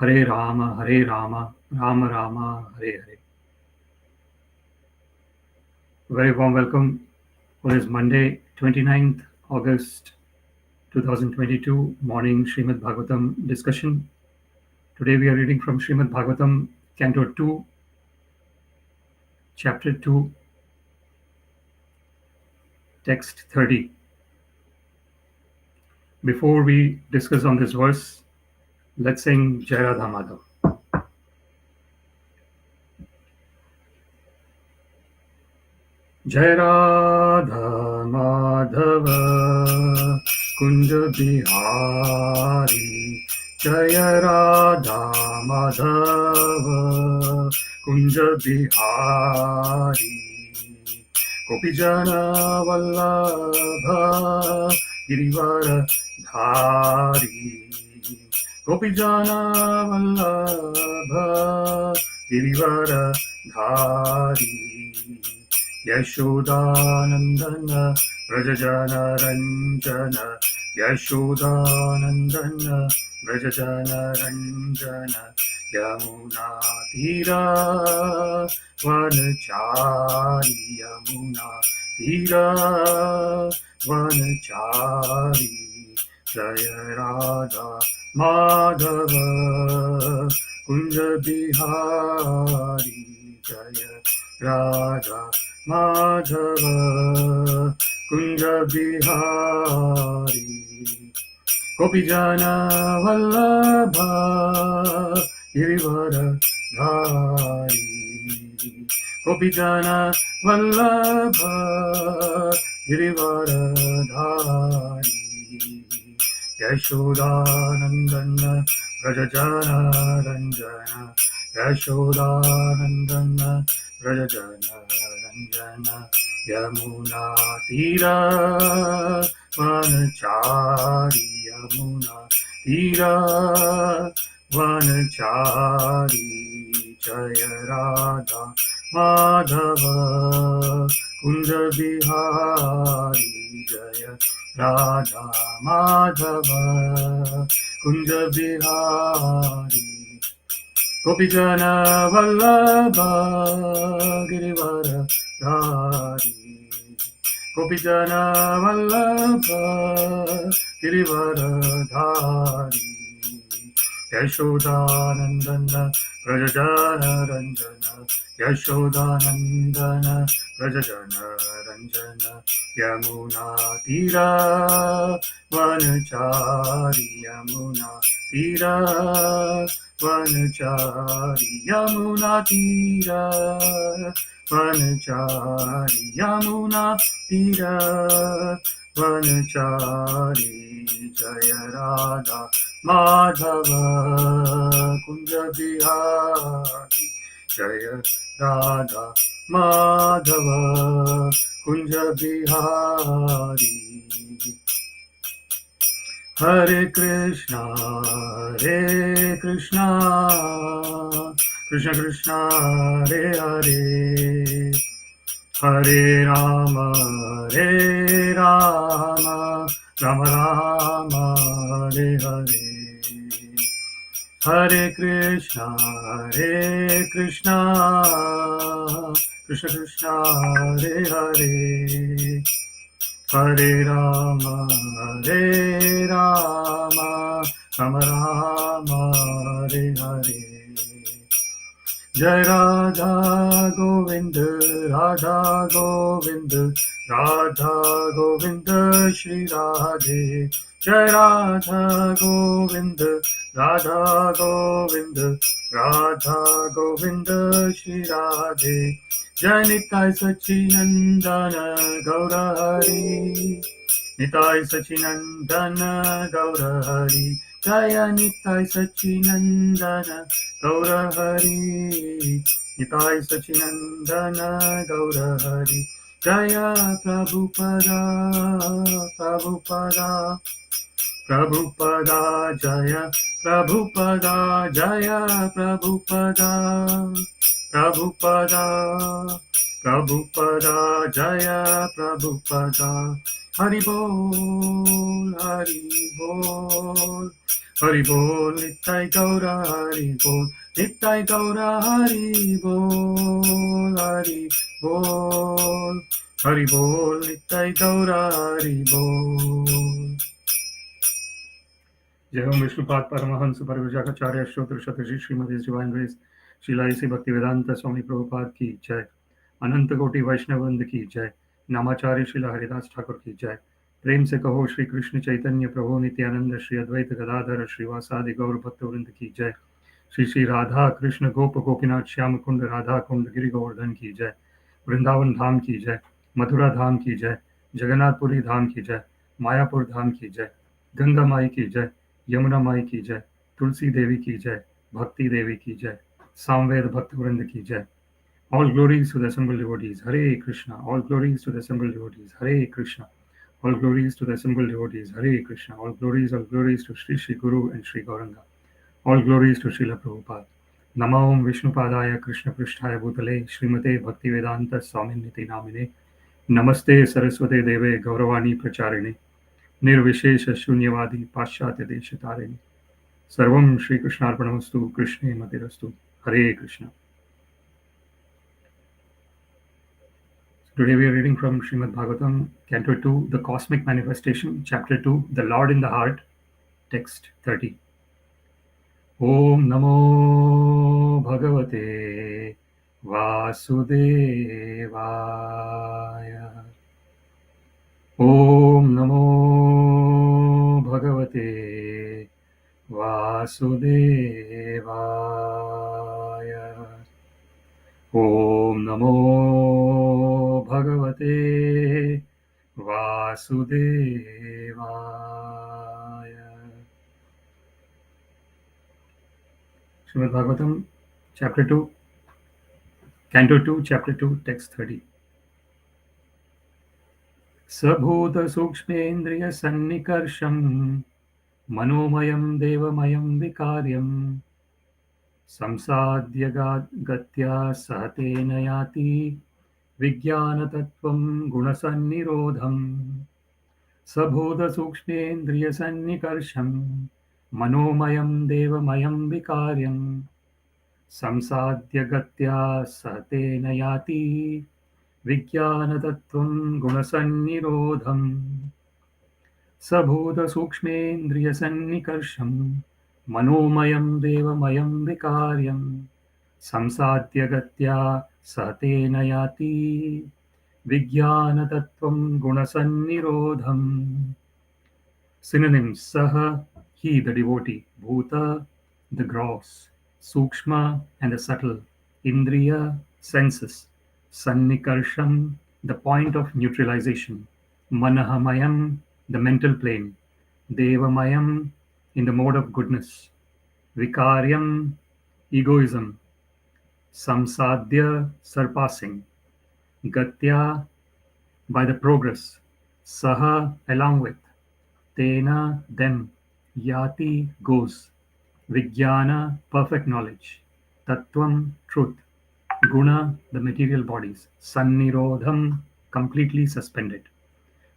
Hare Rama, Rama Rama, Hare Hare. Very warm welcome for this Monday, 29th August 2022 morning Śrīmad-Bhāgavatam discussion. Today we are reading from Śrīmad-Bhāgavatam, Canto 2, Chapter 2, Text 30. Before we discuss on this verse, let's sing Jai Radha Madhav. Jai Radha Madhava Kunja Bihari Jai Radha Madhava Kunja Bihari Gopijana Vallabha Girivara Dhari Gopijana Vallabha Girivara Dhari Yashodanandana Vrajajana Ranjana Yashodanandana Vrajajana Ranjana Yamuna Tira Vanachari Yamuna Tira Vanachari Jaya Radha Madhava Kunja Bihari Jaya Radha Madhava Kunja Bihari Gopijana Vallabha Girivara Dhari Gopijana Vallabha Girivara Dhari Yashodanandana Vrajajana Ranjana Yashodanandana Vrajajana Ranjana Yamuna Tira Vanachari Yamuna Tira Vanachari Jaya Radha Madhava Kunja Bihari Jaya Radha Madhava Kunja Bihari Gopijana Vallabha Girivara Dhari Gopijana Vallabha Girivara Dhari Yashodanandana Vrajajana Ranjana Yashodanandana Vrajajana Ranjana Yamuna Tira Vanachari Yamuna Tira Vanachari Yamuna Tira Vanachari Yamuna Tira Vanachari Jaya Radha Madhava Kunja Bihari Jaya Radha Madhava Kunja Bihari Hare Krishna Krishna Krishna Hare Hare Hare Rama Rama Rama Hare Hare Hare Krishna Krishna Krishna Hare Hare Hare Rama Rama Rama Hare Hare Jai Radha Govinda Radha Govinda Radha Govinda Shri Radhe Jai Radha Govinda Radha Govinda Radha Govinda Shri Radhe Jai Nitai Sachinandana Gaura Hari Nitai Sachinandana Gaura Hari Jaya Nitai Sachinandana Gaura Hari Nitai Sachinandana Gaura Hari Jaya Prabhupada Prabhupada Prabhupada Jaya Prabhupada Jaya Prabhupada Prabhupada Prabhupada Jaya Prabhupada Hari Bol Hari Bol Hari Bol, Nittai Gaura Hari Bol, Nittai Gaura Hari Bol, Hari Bol, Hari Bol, Nittai Gaura Hari Bol. जय ओम विष्णुपाद परमहंस परिव्राजकाचार्य श्रोत्र शतजी Shrimati divine grace Srila इसी भक्तिवेदांत स्वामी प्रभुपाद की जय। अनंत कोटि वैष्णववृंद की जय। नामाचार्य श्रीला हरिदास ठाकुर की जय। प्रेम से कहो श्री कृष्ण चैतन्य प्रभु नित्यानंद श्री अद्वैत गदाधर श्रीवासादि गौर भक्तवृंद की जय। श्री श्री राधा कृष्ण गोप गोपीनाथ श्याम कुंड राधा कुंड गिरि गोवर्धन की जय। वृंदावन धाम की जय। मथुरा धाम की जय। जगन्नाथपुरी धाम की जय। मायापुर धाम की जय। गंगा माई की जय। यमुना माई की जय। तुलसी देवी की जय। भक्ति देवी की जय। सामवेद भक्तवृंद की जय। All glories to the assembled devotees. Hare Krishna. All glories to the assembled devotees. Hare Krishna. All glories to the assembled devotees. Hare Krishna. All glories to Sri Sri Guru and Sri Gauranga. All glories to Srila Prabhupada. Namo Vishnupadaya Krishna Pristhaya Bhutale Srimate Bhaktivedanta Swaminiti Namine Namaste Saraswate Deve Gauravani Pracharine Nirvishesha Shunyavadi Paschatya Deshatarine Sarvam Shri Krishnarpanamastu Krishne Matirastu. Hare Krishna. Today we are reading from Śrīmad-Bhāgavatam, Canto 2, The Cosmic Manifestation, Chapter 2, The Lord in the Heart, Text 30. Om Namo Bhagavate Vasudevaya. Om Namo Bhagavate Vasudevaya. Om Namo Bhagavate Vasudevaya. Śrīmad-Bhāgavatam, Chapter 2, Canto 2, Chapter 2, Text 30. bhūta-sūkṣmendriya-sannikarṣaṁ manomayaṁ devamayaṁ vikāryam saṁsādya gatyā saha tena yāti vijñāna-tattvaṁ guṇa-sannirodham bhūta-sūkṣmendriya-sannikarṣaṁ manomayaṁ devamayaṁ vikāryam saṁsādya gatyā saha tena yāti vijñāna-tattvaṁ guṇa-sannirodham bhūta-sūkṣmendriya-sannikarṣaṁ manomayaṁ devamayaṁ vikāryam saṁsādya gatyā saha tena yāti vijñāna-tattvaṁ guṇa-sannirodham. Synonyms: saha, he, the devotee; bhuta, the gross; sukshma, and the subtle; indriya, senses; sannikarṣaṁ, the point of neutralization; manomayaṁ, the mental plane; devamayaṁ, in the mode of goodness; vikāryam, egoism; saṁsādya, surpassing; gatyā, by the progress; saha, along with; tena, them; yāti, goes; vijñāna, perfect knowledge; tattvaṁ, truth; guna, the material bodies; sannirodham, completely suspended.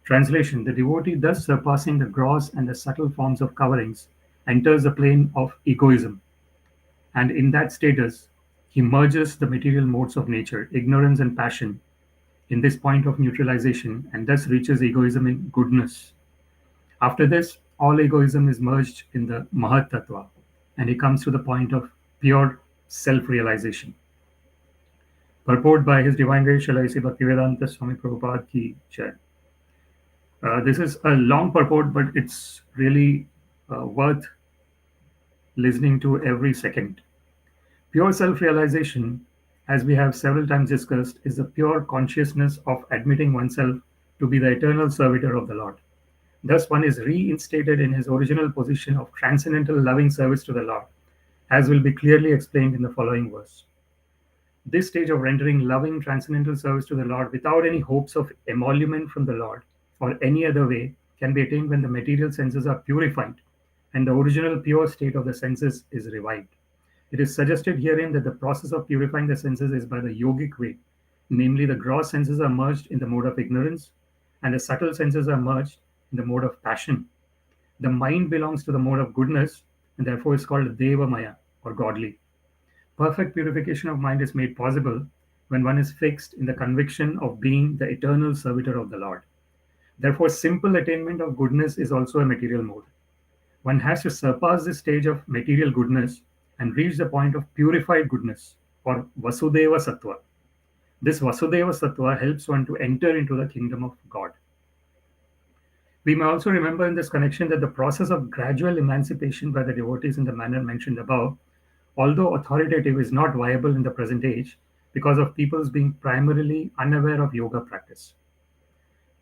Translation: the devotee, thus surpassing the gross and the subtle forms of coverings, enters the plane of egoism, and in that status he merges the material modes of nature, ignorance and passion, in this point of neutralization, and thus reaches egoism in goodness. After this, all egoism is merged in the mahat-tattva, and he comes to the point of pure self-realization. Purport by His Divine Grace Srila A.C. Bhaktivedanta Swami Prabhupada ki jai. This is a long purport, but it's really worth listening to every second. Pure self-realization, as we have several times discussed, is the pure consciousness of admitting oneself to be the eternal servitor of the Lord. Thus, one is reinstated in his original position of transcendental loving service to the Lord, as will be clearly explained in the following verse. This stage of rendering loving transcendental service to the Lord without any hopes of emolument from the Lord or any other way can be attained when the material senses are purified and the original pure state of the senses is revived. It is suggested herein that the process of purifying the senses is by the yogic way, namely the gross senses are merged in the mode of ignorance and the subtle senses are merged in the mode of passion. The mind belongs to the mode of goodness and therefore is called devamayaṁ or godly. Perfect purification of mind is made possible when one is fixed in the conviction of being the eternal servitor of the Lord. Therefore, simple attainment of goodness is also a material mode. One has to surpass this stage of material goodness and reach the point of purified goodness or Vasudeva Sattva. This Vasudeva Sattva helps one to enter into the kingdom of God. We may also remember in this connection that the process of gradual emancipation by the devotees in the manner mentioned above, although authoritative, is not viable in the present age because of people's being primarily unaware of yoga practice.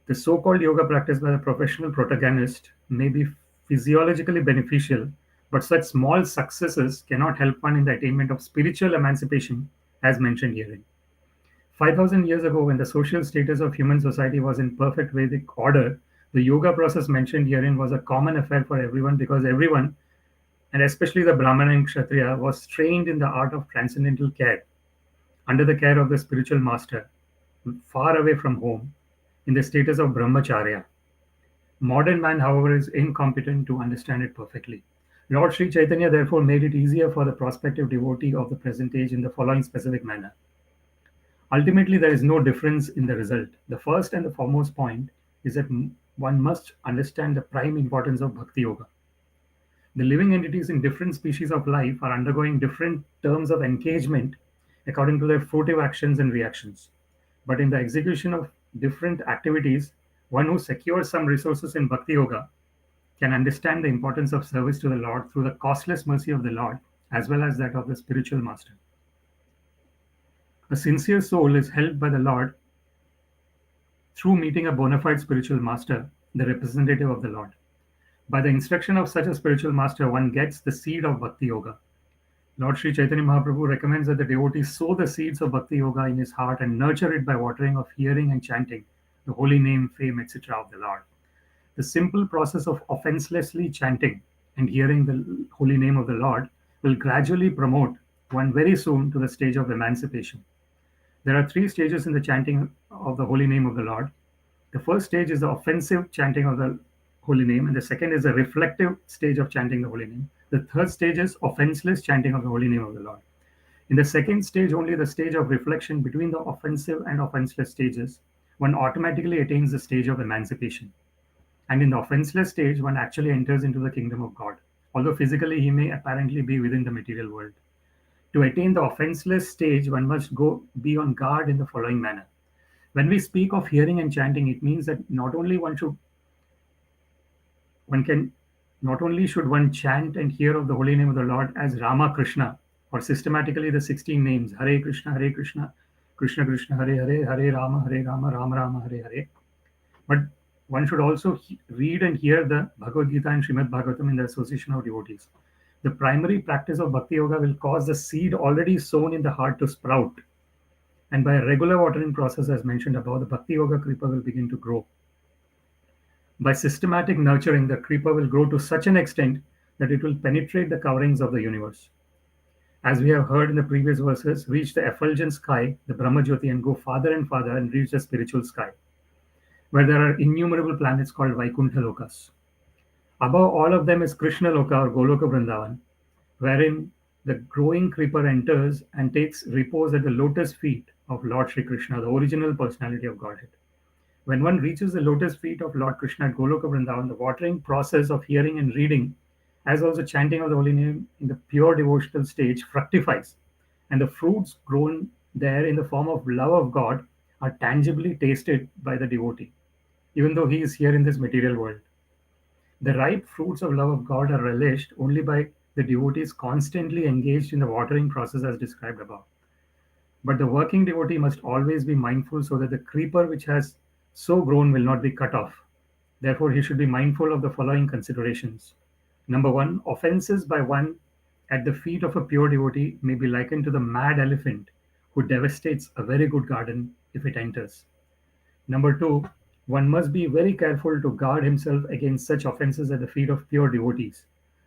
The so-called yoga practice by the professional protagonist may be physiologically beneficial, but such small successes cannot help one in the attainment of spiritual emancipation as mentioned herein. 5,000 years ago, when the social status of human society was in perfect Vedic order, the yoga process mentioned herein was a common affair for everyone because everyone, and especially the Brahmana and Kshatriya, was trained in the art of transcendental care under the care of the spiritual master, far away from home, in the status of brahmacharya. Modern man, however, is incompetent to understand it perfectly. Lord Sri Chaitanya therefore made it easier for the prospective devotee of the present age in the following specific manner. Ultimately, there is no difference in the result. The first and the foremost point is that one must understand the prime importance of Bhakti Yoga. The living entities in different species of life are undergoing different terms of engagement according to their fruitive actions and reactions. But in the execution of different activities, one who secures some resources in Bhakti Yoga can understand the importance of service to the Lord through the costless mercy of the Lord as well as that of the spiritual master. A sincere soul is helped by the Lord through meeting a bona fide spiritual master, the representative of the Lord. By the instruction of such a spiritual master, one gets the seed of Bhakti Yoga. Lord Sri Chaitanya Mahaprabhu recommends that the devotee sow the seeds of Bhakti Yoga in his heart and nurture it by watering of hearing and chanting the holy name, fame, etc. of the Lord. The simple process of offenselessly chanting and hearing the holy name of the Lord will gradually promote one very soon to the stage of emancipation. There are three stages in the chanting of the holy name of the Lord. The first stage is the offensive chanting of the holy name, and the second is the reflective stage of chanting the holy name. The third stage is offenseless chanting of the holy name of the Lord. In the second stage, only the stage of reflection between the offensive and offenseless stages, one automatically attains the stage of emancipation. And in the offenseless stage, one actually enters into the kingdom of God, although physically he may apparently be within the material world. To attain the offenseless stage, one must be on guard in the following manner. When we speak of hearing and chanting, it means that not only should one chant and hear of the holy name of the Lord as Rama Krishna, or systematically the 16 names, Hare Krishna, Krishna Krishna, Hare Rama, Rama Rama, Hare Hare. But one should also read and hear the Bhagavad Gita and Śrīmad-Bhāgavatam in the association of devotees. The primary practice of Bhakti Yoga will cause the seed already sown in the heart to sprout. And by a regular watering process, as mentioned above, the Bhakti Yoga Kripa will begin to grow. By systematic nurturing, the Kripa will grow to such an extent that it will penetrate the coverings of the universe. As we have heard in the previous verses, reach the effulgent sky, the Brahma Jyoti, and go farther and farther and reach the spiritual sky, where there are innumerable planets called Vaikuntha Lokas. Above all of them is Krishna Loka or Goloka Vrindavan, wherein the growing creeper enters and takes repose at the lotus feet of Lord Sri Krishna, the original personality of Godhead. When one reaches the lotus feet of Lord Krishna at Goloka Vrindavan, the watering process of hearing and reading, as also chanting of the holy name in the pure devotional stage, fructifies, and the fruits grown there in the form of love of God are tangibly tasted by the devotee, even though he is here in this material world. The ripe fruits of love of God are relished only by the devotees constantly engaged in the watering process as described above. But the working devotee must always be mindful so that the creeper which has so grown will not be cut off. Therefore, he should be mindful of the following considerations. Number one, offenses by one at the feet of a pure devotee may be likened to the mad elephant who devastates a very good garden if it enters. Number two, one must be very careful to guard himself against such offenses at the feet of pure devotees,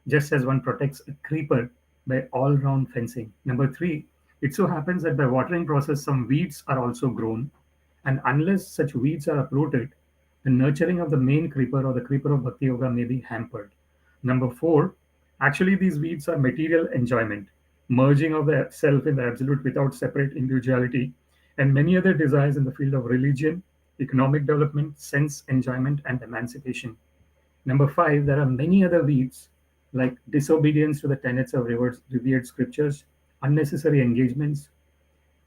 just as one protects a creeper by all-round fencing. Number three, it so happens that by watering process some weeds are also grown, and unless such weeds are uprooted, the nurturing of the main creeper or the creeper of Bhakti Yoga may be hampered. Number four, Actually, these weeds are material enjoyment, merging of the self in the absolute without separate individuality, and many other desires in the field of religion, economic development, sense enjoyment, and emancipation. Number five, there are many other weeds like disobedience to the tenets of revered scriptures, unnecessary engagements,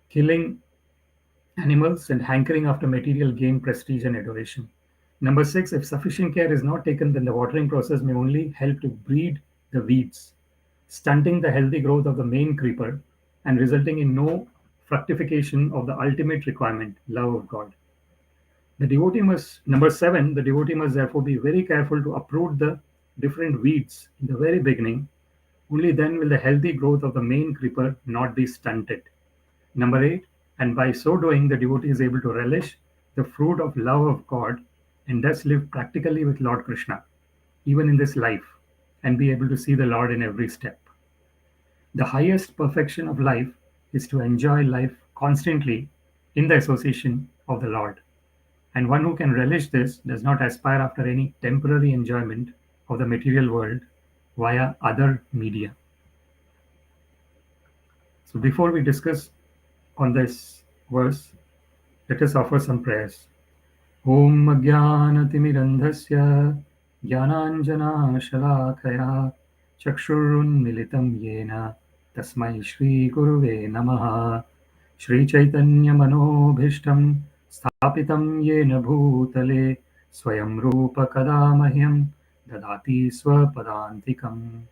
killing animals, and hankering after material gain, prestige, and adoration. Number six, if sufficient care is not taken, then the watering process may only help to breed the weeds, stunting the healthy growth of the main creeper and resulting in no fructification of the ultimate requirement, love of God. Number seven, the devotee must therefore be very careful to uproot the different weeds in the very beginning. Only then will the healthy growth of the main creeper not be stunted. Number eight, and by so doing, the devotee is able to relish the fruit of love of God and thus live practically with Lord Krishna, even in this life, and be able to see the Lord in every step. The highest perfection of life is to enjoy life constantly in the association of the Lord. And one who can relish this does not aspire after any temporary enjoyment of the material world via other media. So before we discuss on this verse, let us offer some prayers. Om Ajnanatimirandhasya Jnananjana-shalakaya Chakshurunmilitam Yena Tasmai Shri Guruve Namaha. Shri Chaitanya Manobhishtam Sthapitam Yena Bhutale Swayam Rupa Kadamahyam Dadati Swapadantikam.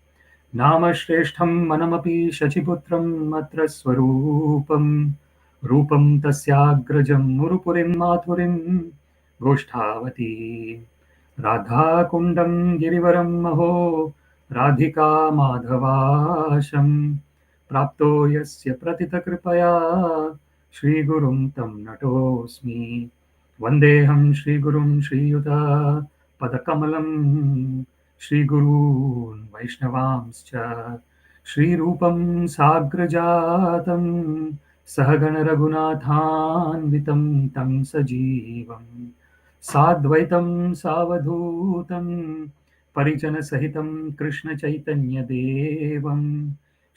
नामश्रेष्ठं मनमपि शचिपुत्रं अत्र स्वरूपं रूपं तस्याग्रजं मुरुपुरीं माथुरीं गोष्ठावती राधाकुण्डं गिरिवरं महो राधिका माधवाशं प्राप्तो यस्य प्रतितकृपया श्रीगुरुं तं नतोऽस्मि वन्देऽहं श्रीगुरुं श्रीयुता पदकमलं श्रीगुरून् वैष्णवांश्च श्रीरूपं साग्रजातं सहगणरघुनाथान्वितं तं सजीवं साद्वैतं सावधूतं परिजनसहितं कृष्णचैतन्यदेवं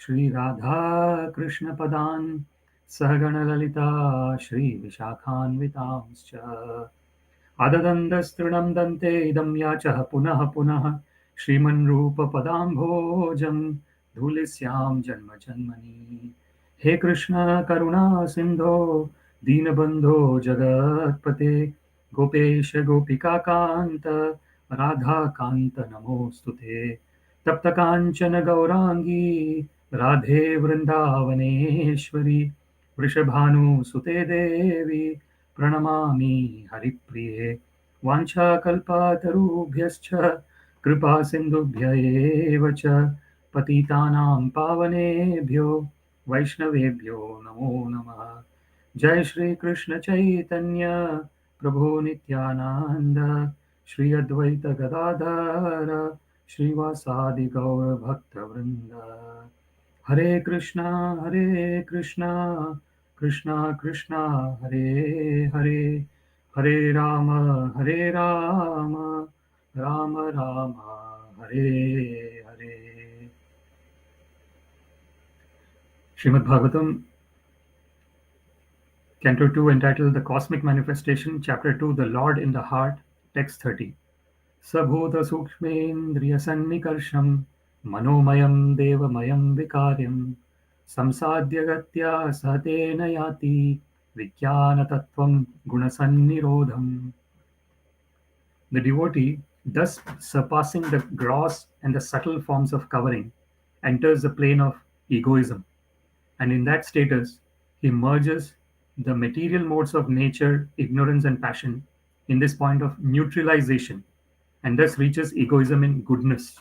श्रीराधाकृष्णपदान् सहगणललिता श्रीविशाखान्वितांश्च अददन्तस्तृणं दन्ते इदं याचः पुनः पुनः श्रीमन्रूपपदाम्भोजं धूलिस्यां जन्म जन्मनि हे कृष्ण करुणा सिन्धो दीनबन्धो जगत्पते गोपेश गोपिकान्त राधाकान्त नमोऽस्तु ते तप्तकाञ्चन गौराङ्गी राधे वृन्दावनेश्वरी वृषभानुसुते देवी प्रणमामि हरिप्रिये वाञ्छाकल्पतरुभ्यश्च कृपासिन्धुभ्य एव च पतितानां पावनेभ्यो वैष्णवेभ्यो नमो नमः। जय श्री कृष्ण चैतन्य प्रभु नित्यानंद श्री अद्वैत गदाधर श्रीवासादि गौर भक्तवृंद। हरे Krishna Krishna Krishna Hare Hare Hare Ram Ram Ram Hare Hare. Śrīmad-Bhāgavatam, Canto 2, entitled The Cosmic Manifestation, Chapter 2, The Lord in the Heart, Text 30. Sa bhūta-sūkṣmendriya-sannikarṣaṁ manomayaṁ devamayaṁ vikāryam saṁsādya gatyā saha tena yāti vijñāna-tattvaṁ guṇa-sannirodham. The devotee, thus surpassing the gross and the subtle forms of covering, enters the plane of egoism, and in that status he merges the material modes of nature, ignorance, and passion in this point of neutralization, and thus reaches egoism in goodness.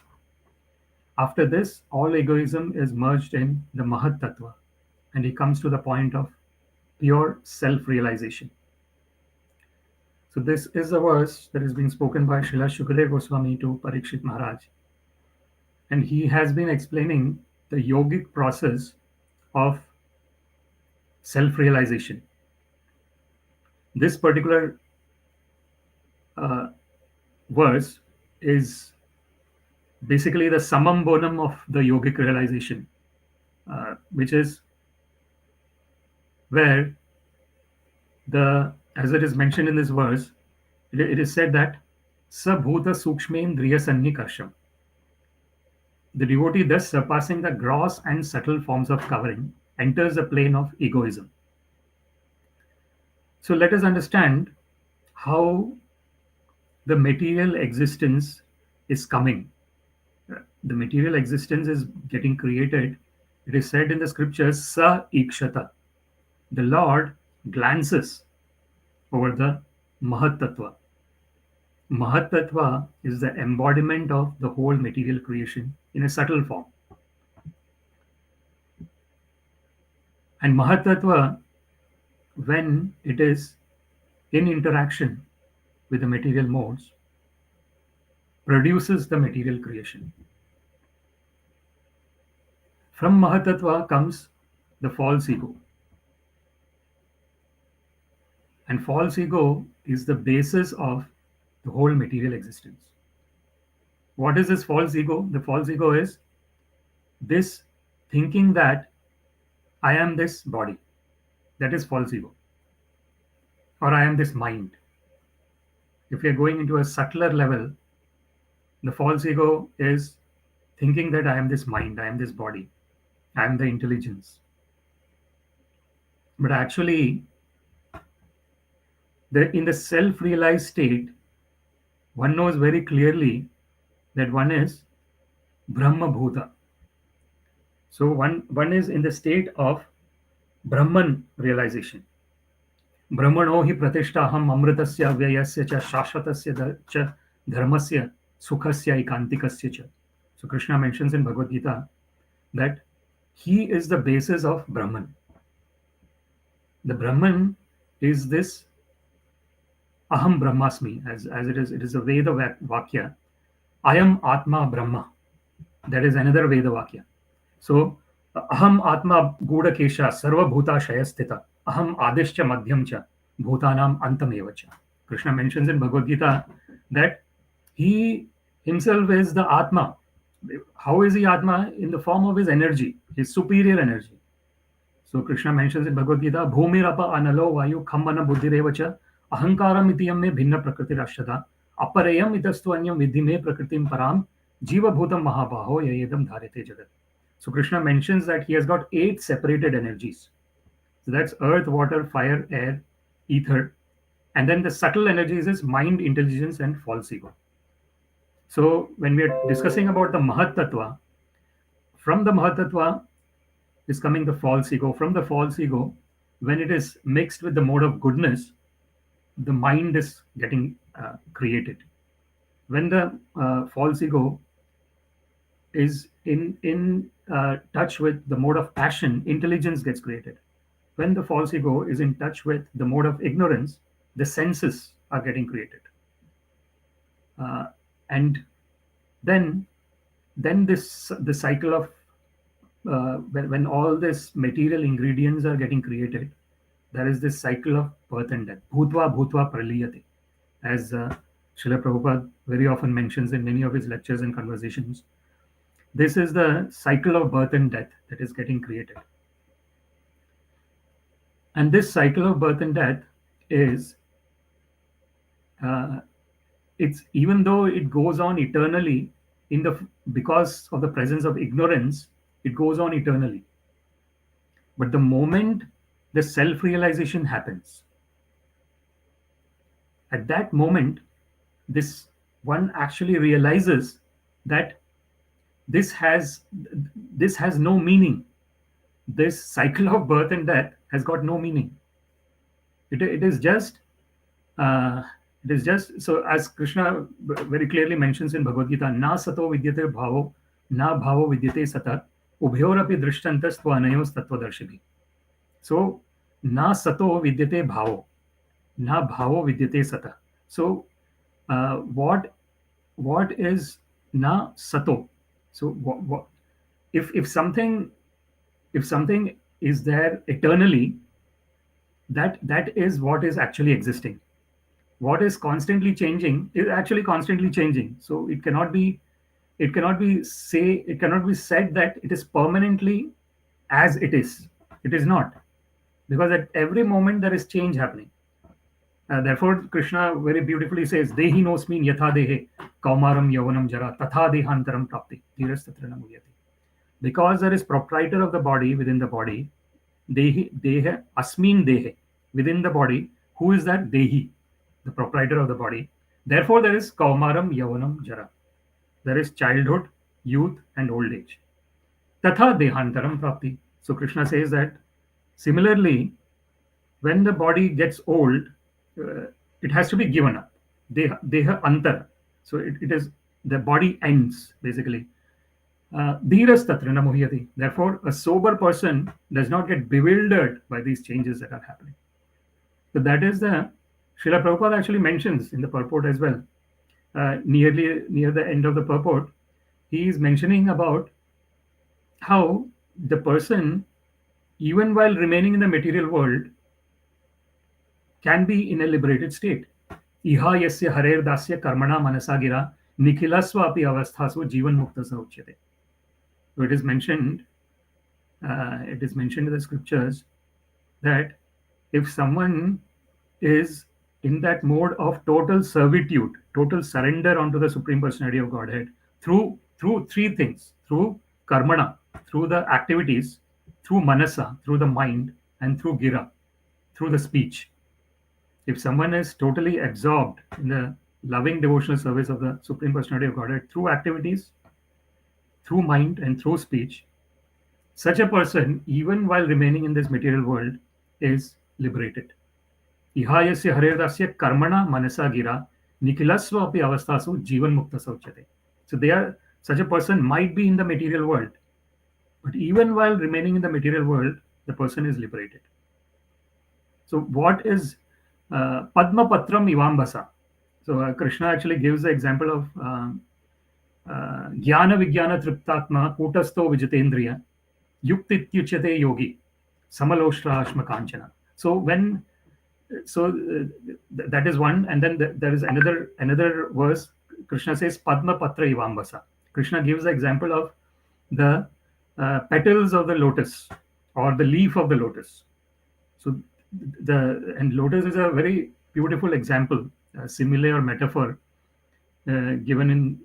After this, all egoism is merged in the mahat-tattva, and he comes to the point of pure self-realization. So this is a verse that is being spoken by Srila Shukadeva Goswami to Parikshit Maharaj, and he has been explaining the yogic process of self-realization. This particular verse is basically the summum bonum of the yogic realization, which is where as it is mentioned in this verse, it is said that bhūta-sūkṣmendriya-sannikarṣaṁ. The devotee, thus surpassing the gross and subtle forms of covering, enters the plane of egoism. So let us understand how the material existence is coming. The material existence is getting created. It is said in the scriptures, sa ikshata. The Lord glances over the mahat-tattva. Mahat-tattva is the embodiment of the whole material creation in a subtle form. And mahat-tattva, when it is in interaction with the material modes, produces the material creation. From mahat-tattva comes the false ego. And false ego is the basis of the whole material existence. What is this false ego? The false ego is this thinking that I am this body. That is false ego. Or I am this mind. If we are going into a subtler level, the false ego is thinking that I am this mind, I am this body, I am the intelligence. But actually, in the self-realized state, one knows very clearly that one is Brahma Bhuta. So one is in the state of Brahman realization. Brahmano hi pratishtaham amritasya vyayasya cha shashvatasya cha dharmasya sukhasya ikantikasya cha. So Krishna mentions in Bhagavad Gita that he is the basis of Brahman. The Brahman is this aham brahmasmi, as it is a Veda Vakya. I am Atma Brahma. That is another Veda Vakya. So aham Atma Guda Kesha Sarva Bhuta Shayastita. Aham Adishcha Madhyam cha Bhutanam Antameva cha. Krishna mentions in Bhagavad Gita that he himself is the Atma. How is he Atma? In the form of his energy, his superior energy. So Krishna mentions in Bhagavad Gita, Bhumirapa analo vayu khammana buddhirevacha ahankaram itiyam me bhinna prakriti rashada aparayam itastu anyam vidhime prakritim param jiva bhutam mahabaho yayedam dharete jagat. So Krishna mentions that he has got 8 separated energies. So that's earth, water, fire, air, ether. And then the subtle energies is mind, intelligence, and false ego. So when we are discussing about the mahat-tattva, from the mahat-tattva is coming the false ego. From the false ego, when it is mixed with the mode of goodness, the mind is getting created. When the false ego is in touch with the mode of passion, intelligence gets created. When the false ego is in touch with the mode of ignorance, the senses are getting created. And then the cycle of when all these material ingredients are getting created, there is this cycle of birth and death. Bhutva bhutva praliyate, as Srila Prabhupada very often mentions in many of his lectures and conversations. This is the cycle of birth and death that is getting created. And this cycle of birth and death is, it's even though it goes on eternally because of the presence of ignorance, it goes on eternally. But the moment the self-realization happens, at that moment, this one actually realizes that this has no meaning. This cycle of birth and death has got no meaning. It is just so, as Krishna very clearly mentions in Bhagavad Gita, na sato vidyate bhavo, na bhavo vidyate satat, ubhyorapi drishtantas tvanayos tattvadarshibhi. So, na sato vidyate bhavo, na bhavo vidyate sata. So, what is na sato? So, what if something is there eternally, that is what is actually existing. What is constantly changing is actually constantly changing. So it cannot be it cannot be said that it is permanently as it is. It is not, because at every moment there is change happening. Therefore, Krishna very beautifully says, "Dehi nosmin yatha dehe kaumaram yavanam jara tatha dehantaram prapti dhiras tatra namuyati." Because there is proprietor of the body within the body, dehe asmin dehe, within the body. Who is that? Dehi, the proprietor of the body. Therefore, there is kaumaram yavanam jara. There is childhood, youth, and old age. Tatha dehantaram prapti. So Krishna says that similarly, when the body gets old, it has to be given up. Deha antara. So it is, the body ends basically. Dhiras tatra na muhyati. Therefore, a sober person does not get bewildered by these changes that are happening. So that is the Srila Prabhupada actually mentions in the purport as well. Near the end of the purport, he is mentioning about how the person, even while remaining in the material world, can be in a liberated state. Iha yasya harer dasya karmana manasa gira nikhilasva api avasthasu jivan mukta sauchyate. So it is mentioned in the scriptures that if someone is in that mode of total servitude, total surrender onto the Supreme Personality of Godhead through three things: through karmana, through the activities, through manasa, through the mind, and through gira, through the speech. If someone is totally absorbed in the loving devotional service of the Supreme Personality of Godhead through activities, through mind, and through speech, such a person, even while remaining in this material world, is liberated. Ihayasya haredasya karmana manasa gira nikhilasva api avasthasu jivan mukta sauchyate. So such a person might be in the material world, but even while remaining in the material world, the person is liberated. So what is Padma Patram Ivambasa? So Krishna actually gives the example of Jnana Vijñāna Triptatma Kutasto Vijitendriya Yuktityuchyate Yogi Samaloshra Ashma Kanchana. So that is one, and then there is another verse. Krishna says Padma Patra Ivambasa. Krishna gives the example of the petals of the lotus or the leaf of the lotus. So and lotus is a very beautiful example, similar metaphor given in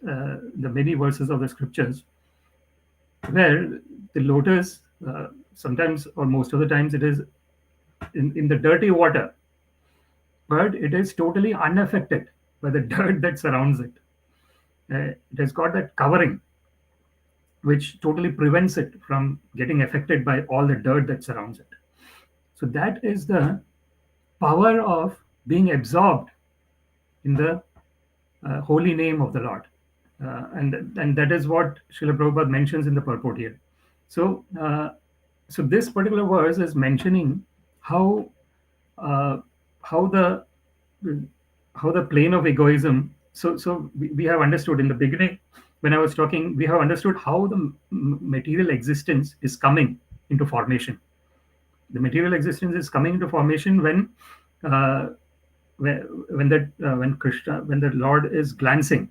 the many verses of the scriptures, where the lotus sometimes or most of the times it is in the dirty water, but it is totally unaffected by the dirt that surrounds it. It has got that covering which totally prevents it from getting affected by all the dirt that surrounds it. So that is the power of being absorbed in the holy name of the Lord. And that is what Srila Prabhupada mentions in the purport here. So this particular verse is mentioning how the plane of egoism. So we have understood in the beginning when I was talking, we have understood how the material existence is coming into formation. The material existence is coming into formation when the Lord is glancing,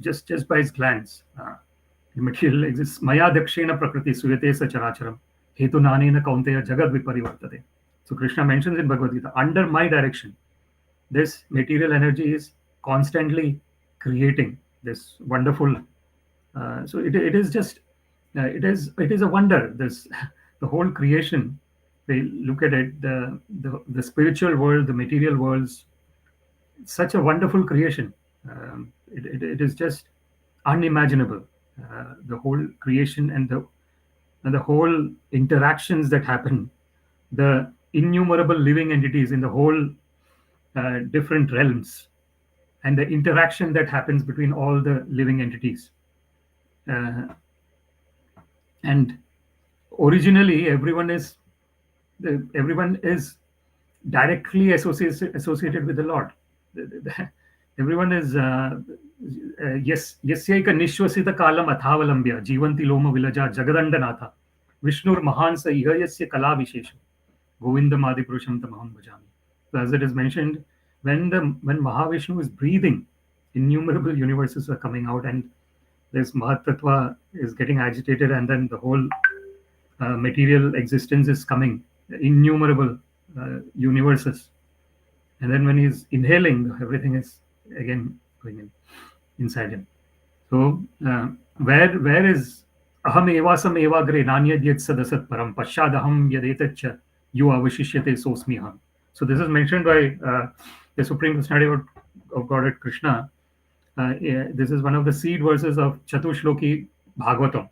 just by his glance. The material exists. Maya dakshena prakriti suyate sacharacharam hetu nanena kaunteya jagad viparivartate. So Krishna mentions in Bhagavad Gita, under my direction, this material energy is constantly creating this wonderful. So it is just it is a wonder. The whole creation. They look at it, the spiritual world, the material worlds, such a wonderful creation. It is just unimaginable. The whole creation and the whole interactions that happen, the innumerable living entities in the whole different realms, and the interaction that happens between all the living entities. And originally, everyone is directly associated with the Lord. Everyone is yasyaika nishwasita kalam athavalambya jivanti loma vilaja jagadandanatha Vishnur mahansa ihayasya kala vishesha Govinda madipurusham tamaham bhajami. So as it is mentioned, when Mahavishnu is breathing, innumerable universes are coming out, and this mahat-tattva is getting agitated, and then the whole material existence is coming, innumerable universes. And then when he's inhaling, everything is again going inside him. So where is aham evasam evagre nanyad yad sadasat param paschadaham yadetaccha yu avashishyate sosmi aham. So this is mentioned by the Supreme Personality of Godhead Krishna. This is one of the seed verses of Chatushloki Bhagavatam.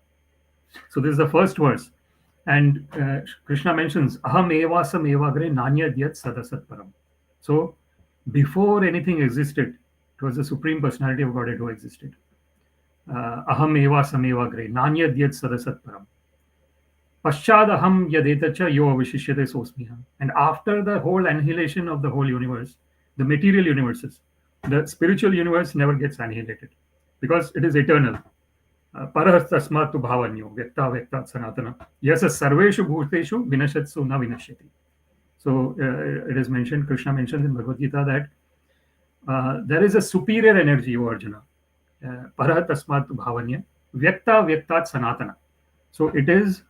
So this is the first verse. And Krishna mentions aham evasam evagre nanyad yad sadasat param. So before anything existed, it was the Supreme Personality of Godhead who existed. Aham evasam evagre nanyad yad sadasat param. Paschadaham yadetacha yo avishishyate sosmiham. And after the whole annihilation of the whole universe, the material universes, the spiritual universe never gets annihilated because it is eternal. Parah tasmatu bhavanyo vyakta vyaktat sanātana yasa sarveshu bhūteshu vinashatsu na vinashyati. So it is mentioned, Krishna mentions in Bhagavad Gita that there is a superior energy, O Arjuna. Parah tasmatu bhavanya vyakta vyaktat sanātana. So it is,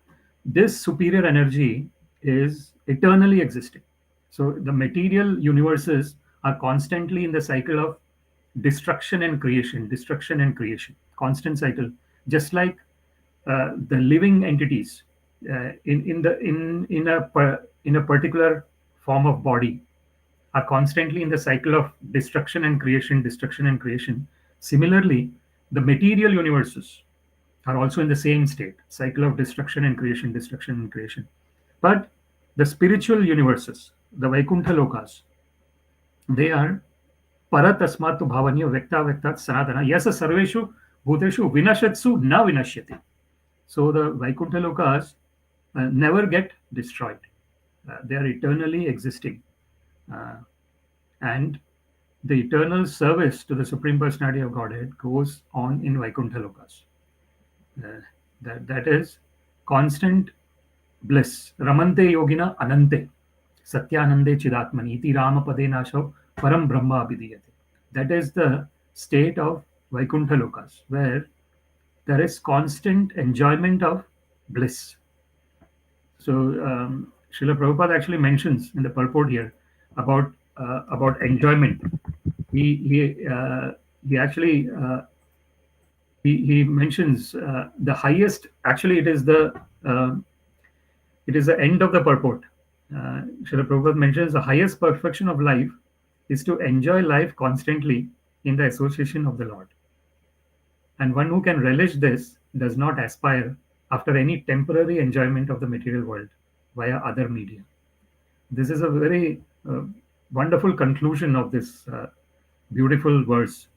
this superior energy is eternally existing. So the material universes are constantly in the cycle of destruction and creation, constant cycle. Just like the living entities in a particular form of body are constantly in the cycle of destruction and creation. Similarly, the material universes are also in the same state, cycle of destruction and creation. But the spiritual universes, the Vaikuntha Lokas, they are parat tasmatu bhavanya vyakta vyaktat sanātana yasa sarveshu bhūteshu vinashatsu na vinashyati. So the Vaikuntha Lokas never get destroyed. They are eternally existing. And the eternal service to the Supreme Personality of Godhead goes on in Vaikuntha Lokas. That is constant bliss. Ramante yogina anante satyanande chidatmani iti ramapade nasho param brahma abhidiyate. That is the state of Vaikuntha Lokas, where there is constant enjoyment of bliss. So Srila Prabhupada actually mentions in the purport here about enjoyment. He actually he mentions the highest. Actually, it is the end of the purport. Srila Prabhupada mentions the highest perfection of life is to enjoy life constantly in the association of the Lord. And one who can relish this does not aspire after any temporary enjoyment of the material world via other media. This is a very wonderful conclusion of this beautiful verse.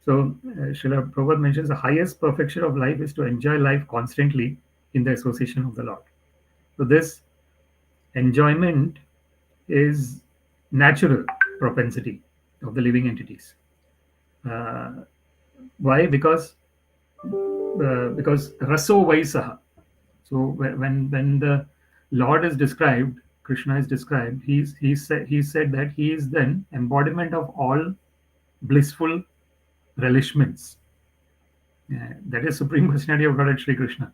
So Srila Prabhupada mentions the highest perfection of life is to enjoy life constantly in the association of the Lord. So this enjoyment is natural propensity of the living entities. Why? Because raso vaisaha. So when the Lord is described, Krishna is described, he said that he is then embodiment of all blissful relishments. That is Supreme Personality of Godhead Shri Krishna.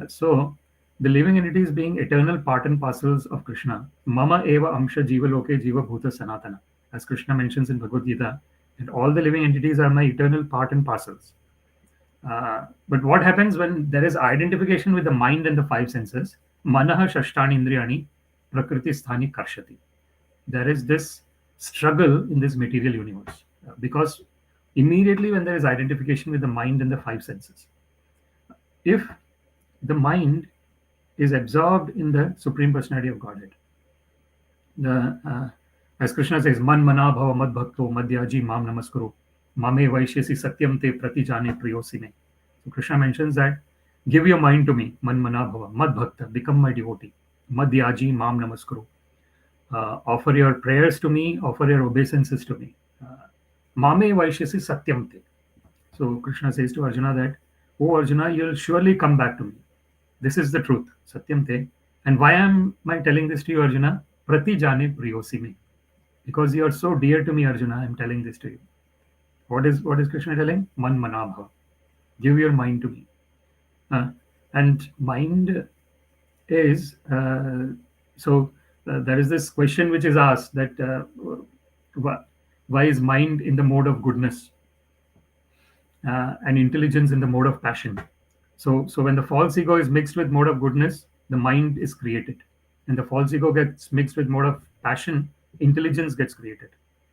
So the living entities being eternal part and parcels of Krishna, mama eva amsha jiva loke jiva bhūta-sanātana, as Krishna mentions in Bhagavad Gita, and all the living entities are my eternal part and parcels. But what happens when there is identification with the mind and the five senses? Manaha shashtani indriyani prakriti sthani karshati. There is this struggle in this material universe because immediately when there is identification with the mind and the five senses, if the mind is absorbed in the Supreme Personality of Godhead, as Krishna says, man mana bhava mad bhakto madhyaji mam namaskuru mame vaishyasi satyam te pratijane priyosine. So Krishna mentions that give your mind to me, man mana bhava mad bhakta, become my devotee, madhyaji mam namaskuru. Offer your prayers to me, offer your obeisances to me. Mame vaishyasi satyam te. So Krishna says to Arjuna that, oh Arjuna, you'll surely come back to me. This is the truth, satyam te. And why am I telling this to you, Arjuna? Pratijane priyosime. Because you are so dear to me, Arjuna, I am telling this to you. What is Krishna telling? Man mana bhava. Give your mind to me. And mind is there is this question which is asked that why is mind in the mode of goodness and intelligence in the mode of passion? So when the false ego is mixed with mode of goodness, the mind is created. And the false ego gets mixed with mode of passion, intelligence gets created.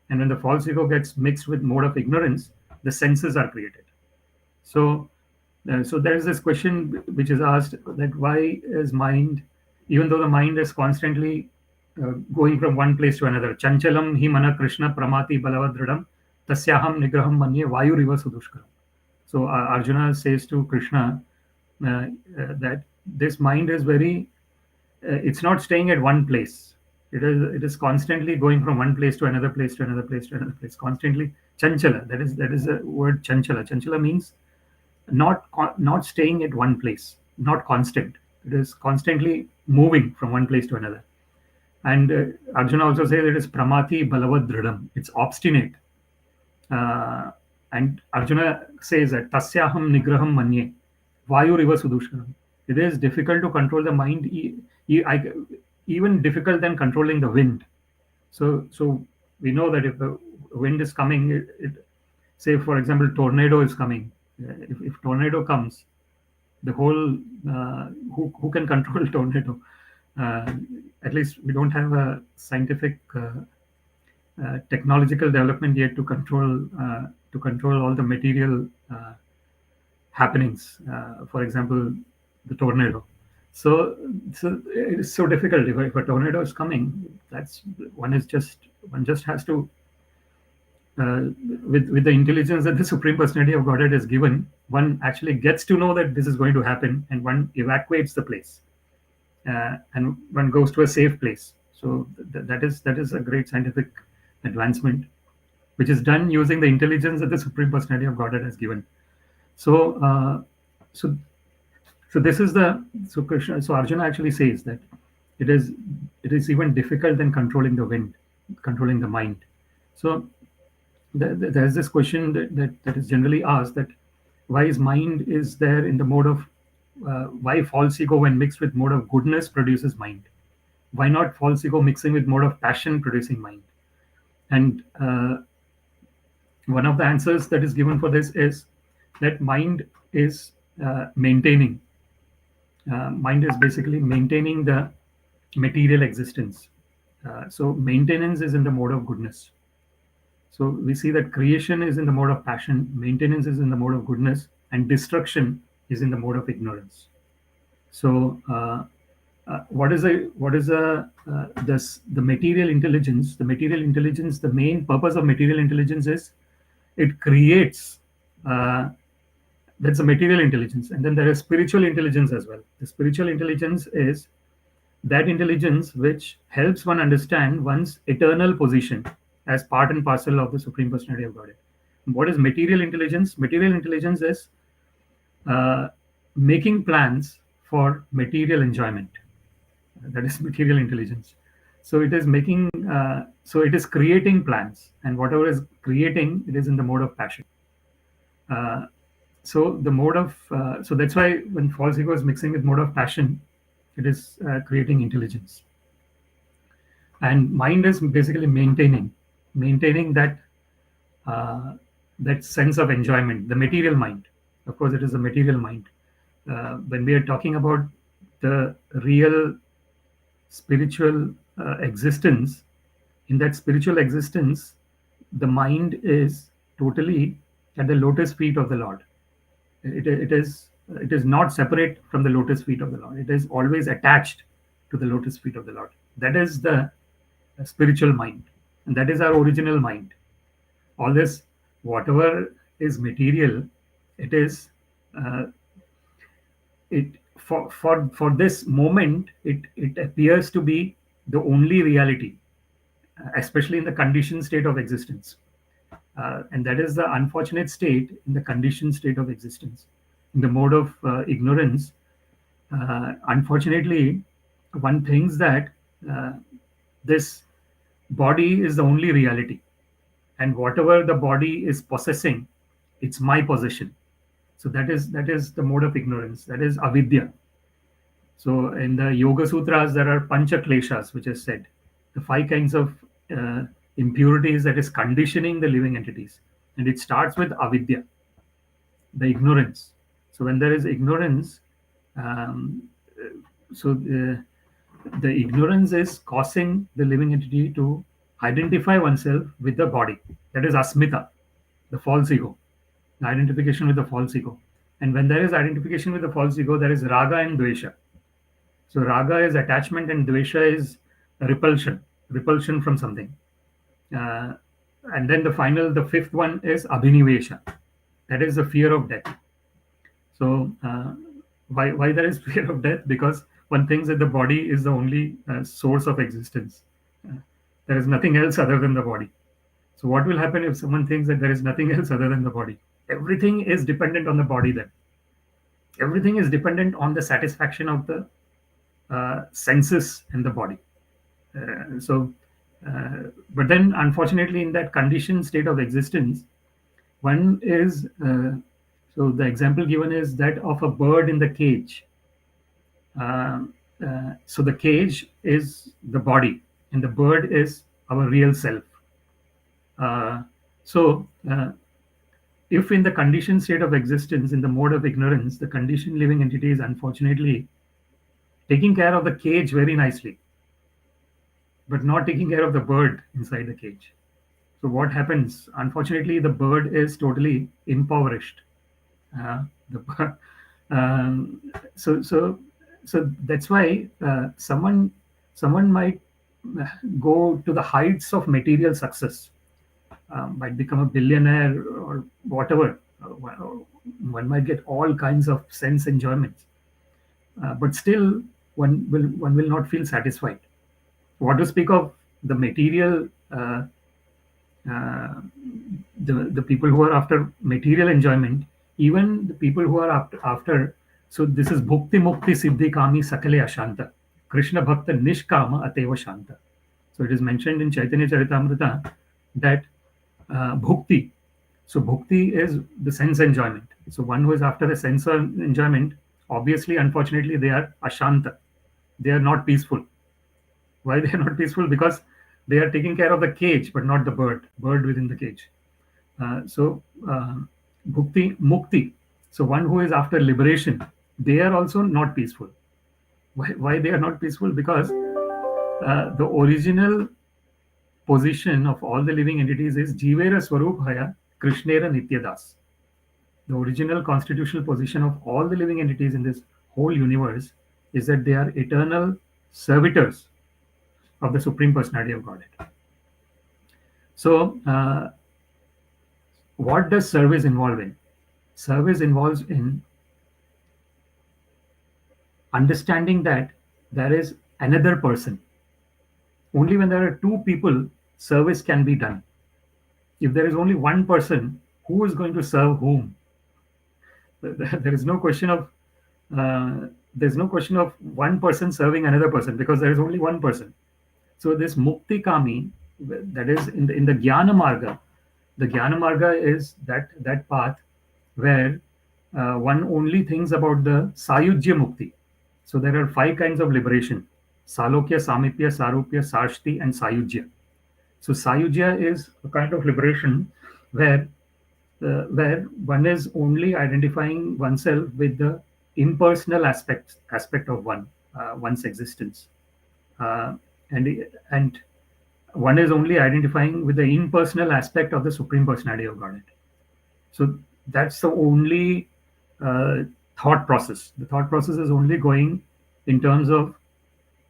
And when the false ego gets mixed with mode of ignorance, the senses are created. So there is this question which is asked that why is mind, even though the mind is constantly going from one place to another, chanchalam hi mana Krishna pramati balavadradam tasyaham nigraham manye vayuriva sudushkaram. So Arjuna says to Krishna that this mind is very, it's not staying at one place. It is constantly going from one place to another place to another place to another place. Constantly chanchala. That is the word chanchala. Chanchala means not staying at one place, not constant. It is constantly moving from one place to another. And Arjuna also says it is pramati balavadradam. It's obstinate. And Arjuna says that tasyaham nigraham manye vayuriva sudushkaram. It is difficult to control the mind, even difficult than controlling the wind. So we know that if the wind is coming, say for example tornado is coming. If tornado comes, the whole who can control tornado? At least we don't have a scientific technological development yet to control all the material happenings. For example, the tornado. So it is so difficult. If a tornado is coming, one just has to with the intelligence that the Supreme Personality of Godhead has given, one actually gets to know that this is going to happen, and one evacuates the place, and one goes to a safe place. So that is a great scientific advancement, which is done using the intelligence that the Supreme Personality of Godhead has given. So this is Krishna. So Arjuna actually says that it is even difficult than controlling the wind, controlling the mind. So there's this question that is generally asked, that why is mind is there in the mode of why false ego when mixed with mode of goodness produces mind? Why not false ego mixing with mode of passion producing mind? And one of the answers that is given for this is that mind is maintaining. Mind is basically maintaining the material existence. So maintenance is in the mode of goodness. So we see that creation is in the mode of passion, maintenance is in the mode of goodness, and destruction is in the mode of ignorance. So what is the material intelligence? The material intelligence, the main purpose of material intelligence is it creates. That's a material intelligence, and then there is spiritual intelligence as well. The spiritual intelligence is that intelligence which helps one understand one's eternal position as part and parcel of the Supreme Personality of Godhead. What is material intelligence? Material intelligence is making plans for material enjoyment. That is material intelligence. So it is making, it is creating plans, and whatever is creating, it is in the mode of passion. So the mode of, so that's why when false ego is mixing with mode of passion, it is creating intelligence. And mind is basically maintaining that that sense of enjoyment, the material mind. Of course, it is a material mind. When we are talking about the real spiritual existence, in that spiritual existence, the mind is totally at the lotus feet of the Lord. It is not separate from the lotus feet of the Lord. It is always attached to the lotus feet of the Lord. That is the spiritual mind, and that is our original mind. All this, whatever is material, it is for this moment, it appears to be the only reality, especially in the conditioned state of existence. And that is the unfortunate state, in the conditioned state of existence. In the mode of ignorance, unfortunately, one thinks that this body is the only reality, and whatever the body is possessing, it's my possession. So that is the mode of ignorance. That is avidya. So in the Yoga Sutras, there are pancha kleshas, which is said, the five kinds of uh, impurities that is conditioning the living entities, and it starts with avidya, the ignorance. So when there is ignorance, um, the ignorance is causing the living entity to identify oneself with the body. That is asmita, the false ego, the identification with the false ego. And when there is identification with the false ego, there is raga and dvesha. So raga is attachment and dvesha is repulsion from something. Uh, and then the fifth one is abhinivesha. That is the fear of death. So why there is fear of death? Because one thinks that the body is the only source of existence. Uh, there is nothing else other than the body. So what will happen if someone thinks that there is nothing else other than the body? Everything is dependent on the body then. Everything is dependent on the satisfaction of the senses and the body. Uh, so, but then unfortunately, in that conditioned state of existence, one is so the example given is that of a bird in the cage. So the cage is the body, and the bird is our real self. Uh, so, if in the conditioned state of existence, in the mode of ignorance, the conditioned living entity is unfortunately taking care of the cage very nicely, but not taking care of the bird inside the cage. So what happens? Unfortunately, the bird is totally impoverished. The um, so so so that's why someone might go to the heights of material success, might become a billionaire or whatever. One might get all kinds of sense enjoyments, but still one will not feel satisfied. What to speak of the material? Uh, the people who are after material enjoyment, even the people who are after so this is bhukti mukti siddhi kami sakale ashanta, Krishna bhakta nishkama ateva shanta. So it is mentioned in Chaitanya Charitamrita that bhukti. So bhukti is the sense enjoyment. So one who is after the sense enjoyment, obviously, unfortunately, they are ashanta. They are not peaceful. Why they are not peaceful? Because they are taking care of the cage, but not the bird within the cage. So bhukti, mukti. So one who is after liberation, they are also not peaceful. Why they are not peaceful? Because the original position of all the living entities is Jivera Swarupaya Krishnera Nityadas. The original constitutional position of all the living entities in this whole universe is that they are eternal servitors of the Supreme Personality of Godhead. So, what does service involve in? Service involves in understanding that there is another person. Only when there are two people, service can be done. If there is only one person, who is going to serve whom? There is no question of there's no question of one person serving another person because there is only one person. So this mukti kami, that is in the jnana marga. The jnana marga is that path where one only thinks about the sayujya mukti. So there are five kinds of liberation: salokya, samipya, sarupya, sarshti, and sayujya. So sayujya is a kind of liberation where one is only identifying oneself with the impersonal aspect of one's existence, uh, and one is only identifying with the impersonal aspect of the Supreme Personality of Godhead. So that's the only thought process. The thought process is only going in terms of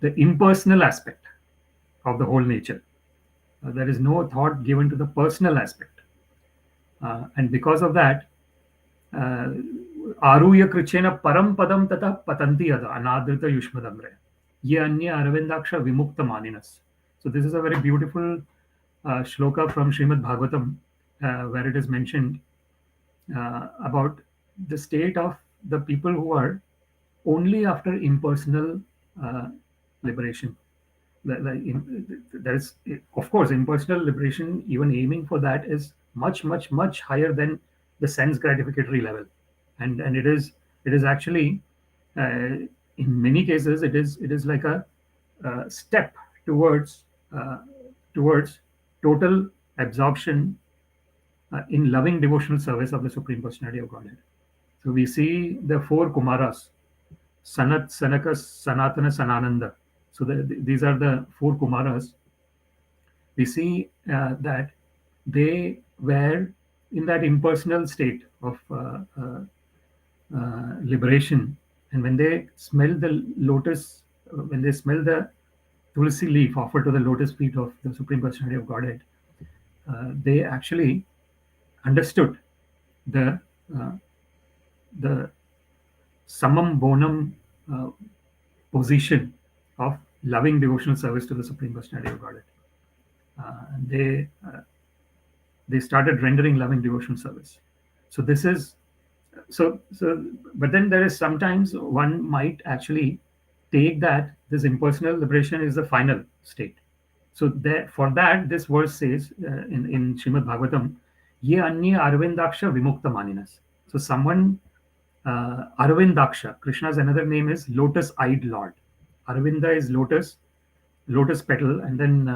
the impersonal aspect of the whole nature. There is no thought given to the personal aspect. And because of that, आरुह्य कृच्छेन परम पदम तथा पतंति अद अनादृत युष्मदम्रे ये अन्य अरविंदाक्ष विमुक्त मानिनस. So this is a very beautiful shloka from Śrīmad-Bhāgavatam where it is mentioned about the state of the people who are only after impersonal liberation. There is, of course, impersonal liberation. Even aiming for that is much higher than the sense gratificatory level. and it is actually, in many cases, it is like a step towards uh, towards total absorption in loving devotional service of the Supreme Personality of Godhead. So we see the four Kumaras: Sanat, Sanaka, Sanātana, Sanānanda. So these are the four Kumaras. We see that they were in that impersonal state of liberation, and when they smell the lotus, when they smell the tulsi leaf offered to the lotus feet of the Supreme Personality of Godhead, they actually understood the uh, the samam bonum position of loving devotional service to the Supreme Personality of Godhead. They started rendering loving devotional service. So this is but then there is sometimes one might actually take that this impersonal liberation is the final state. So there, for that, this verse says in Śrīmad-Bhāgavatam, ye anye arvindaksha vimukta maninas. So someone, Arvindaksha, Krishna's another name is lotus-eyed Lord. Arvinda is lotus petal, and then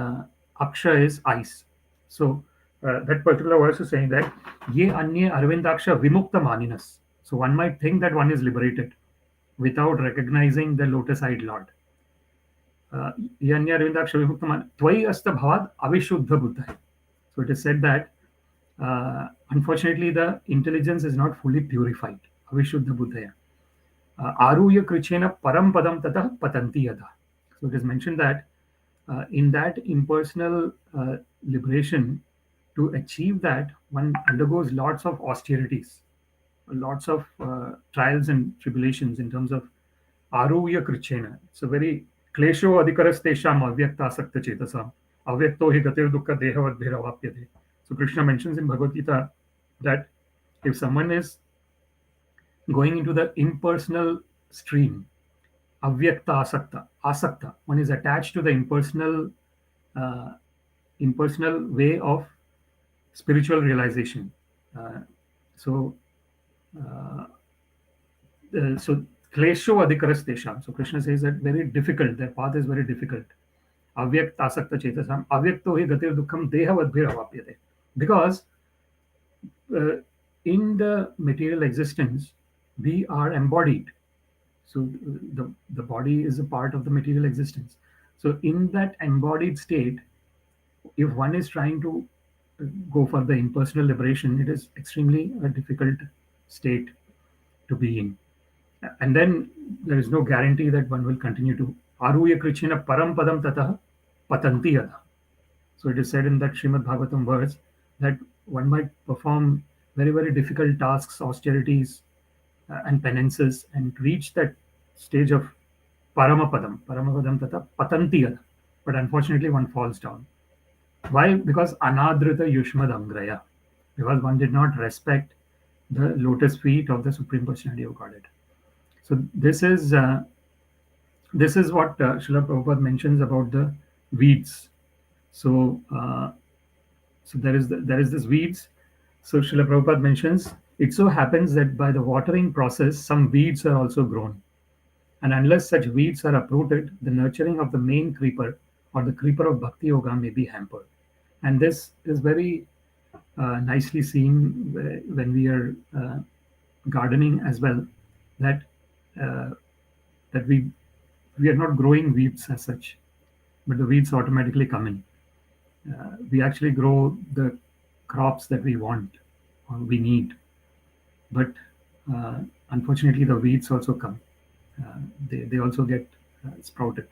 Aksha is eyes. So that particular verse is saying that ye anye arvindaksha vimukta maninas. So one might think that one is liberated without recognizing the lotus-eyed Lord. Ye anye arvindaksha vimukta maninas tvai asta bhavad avishuddha buddha. So it is said that unfortunately the intelligence is not fully purified. Avishuddha buddhaya. Aruya krichena param padam tata patanti yada. So it is mentioned that in that impersonal liberation, to achieve that, one undergoes lots of austerities, lots of trials and tribulations in terms of aruya krichena. It's a very klesho adhikaras tesham avyakta sakta chetasam avyakto hi gatir dukkha dehavad bhiravapyate. So Krishna mentions in Bhagavad Gita that if someone is going into the impersonal stream, avyakta asakta, one is attached to the impersonal way of spiritual realization. So klesho adhikaras tesham. So Krishna says that very difficult, their path is very difficult. Avyakta asakta chetasam avyakto hi gatir dukkham dehavad bhiravapyate. Because in the material existence, we are embodied. So the body is a part of the material existence. So in that embodied state, if one is trying to go for the impersonal liberation, it is extremely a difficult state to be in. And then there is no guarantee that one will continue to aruya krichena param padam tata patanti yada. So it is said in that Śrīmad-Bhāgavatam verse that one might perform very, very difficult tasks, austerities, and penances, and reach that stage of paramapadam tata patanti yada. But unfortunately, one falls down. Why? Because anadrita yushmad angraya. Because one did not respect the lotus feet of the Supreme Personality of Godhead. So this is what Srila Prabhupada mentions about the weeds. So there is this weeds. So Srila Prabhupada mentions, it so happens that by the watering process, some weeds are also grown. And unless such weeds are uprooted, the nurturing of the main creeper or the creeper of Bhakti Yoga may be hampered. And this is very nicely seen when we are gardening as well, that we are not growing weeds as such, but the weeds automatically come in. We actually grow the crops that we want or we need, but unfortunately the weeds also come. They also get sprouted,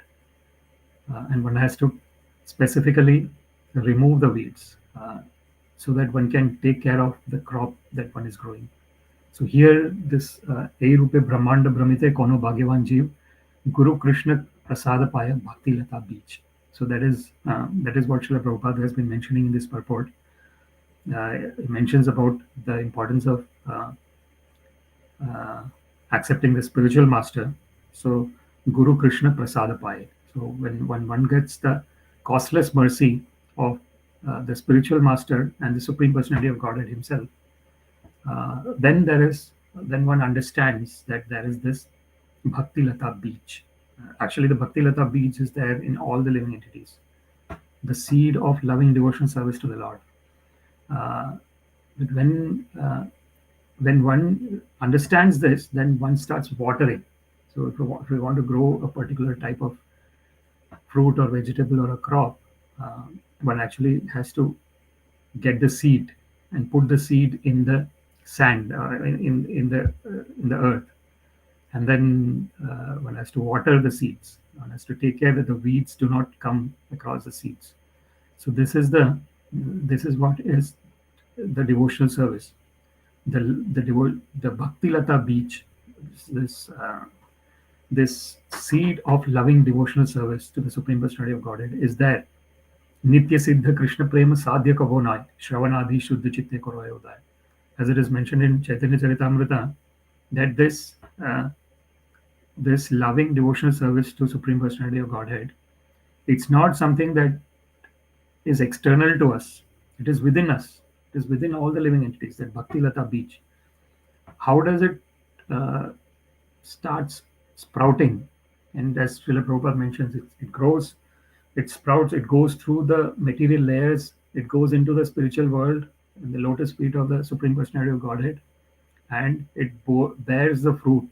and one has to specifically remove the weeds so that one can take care of the crop that one is growing. So here this Ei Rupe Brahmanda Brahmite Kono Bhagyavan Jeev Guru Krishna Prasada Paya Bhakti Lata Beach. So that is what Srila Prabhupada has been mentioning in this purport. It mentions about the importance of accepting the spiritual master. So Guru Krishna Prasada Paya. So when one gets the costless mercy of the spiritual master and the Supreme Personality of Godhead himself, then there is then one understands that there is this Bhakti Lata beach. Actually, the Bhakti Lata beach is there in all the living entities. The seed of loving devotional service to the Lord. But when one understands this, then one starts watering. So if we want to grow a particular type of fruit or vegetable or a crop, one actually has to get the seed and put the seed in the sand, in the earth, and then one has to water the seeds. One has to take care that the weeds do not come across the seeds. So this is what is the devotional service. The Bhakti Lata beach, this seed of loving devotional service to the Supreme Personality of Godhead is there. Nitya Siddha Krishna Prema Sadhya Kavonai Shravanadhi Shuddha Chitte Koroyodai. As it is mentioned in Chaitanya Charitamrita, that this loving devotional service to Supreme Personality of Godhead, it's not something that is external to us. It is within us. It is within all the living entities, that Bhakti Lata beach. How does it starts sprouting? And as Srila Prabhupada mentions, it grows, it sprouts, it goes through the material layers, it goes into the spiritual world, in the lotus feet of the Supreme Personality of Godhead, and it bears the fruit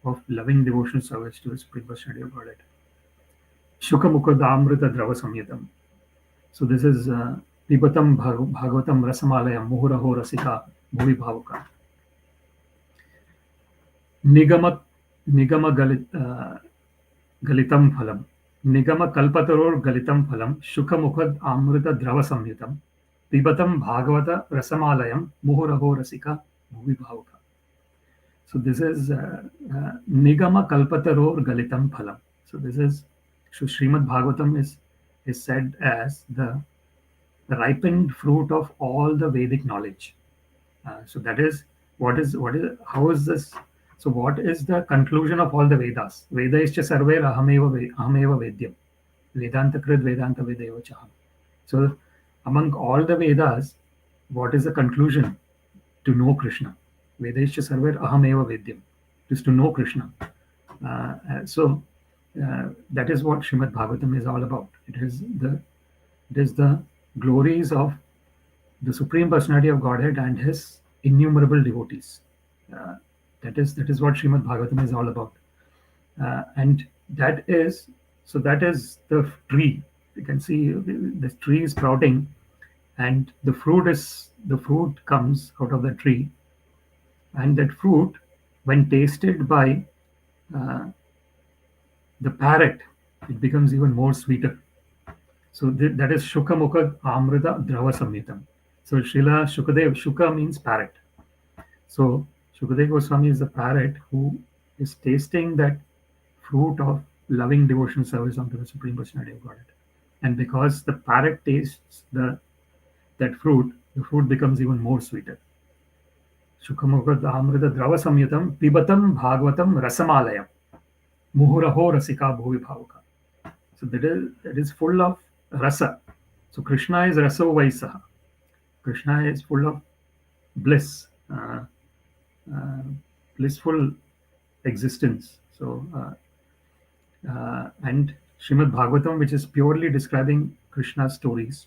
of loving devotional service to the Supreme Personality of Godhead. Shukha Amrita Drava Samyatam. So this is Pibatam Bhagavatam Rasamalayam Muhuraho Rasika Bhuvi Bhavuka. Nigama Galitam Phalam. Nigama Kalpataror Galitam Phalam. Shukha Amrita Drava Samyatam. Pibatam Bhagavata Rasamalayam Muhuraho Rasika Bhuvi Bhavuka. So this is Nigama Kalpataror Galitam Phalam. So this is Śrīmad-Bhāgavatam is said as the ripened fruit of all the Vedic knowledge. So that is how is this? So what is the conclusion of all the Vedas? Vedaischa sarver ahameva vedyam. Vedanta krid Vedanta vedeva chaham. So among all the Vedas, what is the conclusion? To know Krishna. Vedaischa sarver ahameva vedyam. Is to know Krishna. That is what Śrīmad-Bhāgavatam is all about. It is the glories of the Supreme Personality of Godhead and His innumerable devotees. That is what Śrīmad-Bhāgavatam is all about. And that is the tree. You can see the tree is sprouting, and the fruit comes out of the tree, and that fruit, when tasted by the parrot, it becomes even more sweeter. So that is Shukha Mukha Amrita Drava Samyatam. So Srila Shukadev, Shukha means parrot. So Shukadeva Goswami is the parrot who is tasting that fruit of loving devotional service unto the Supreme Personality of Godhead. And because the parrot tastes that fruit, the fruit becomes even more sweeter. Shukhamukha Amrita Drava Samyatam Pibatam Bhagavatam Rasamalayam Muhuraho Rasika Bhuvi Bhavuka. So that is full of rasa. So Krishna is raso vaisaha. Krishna is full of bliss, blissful existence. So and Śrīmad-Bhāgavatam, which is purely describing Krishna's stories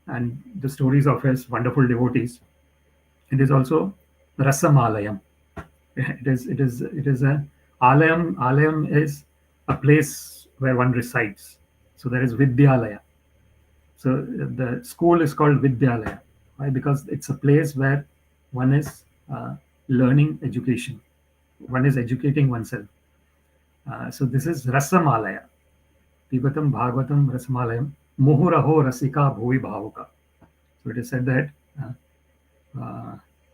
and the stories of his wonderful devotees, it is also Rasamalayam. It is a Alayam. Alayam is a place where one resides. So there is Vidyalaya. So the school is called Vidyalaya. Why? Because it's a place where one is learning education. One is educating oneself. So this is Rasamalaya. Pibatam Bhagavatam Rasamalayam Muhuraho Rasika Bhuvi Bhavuka. So it is said that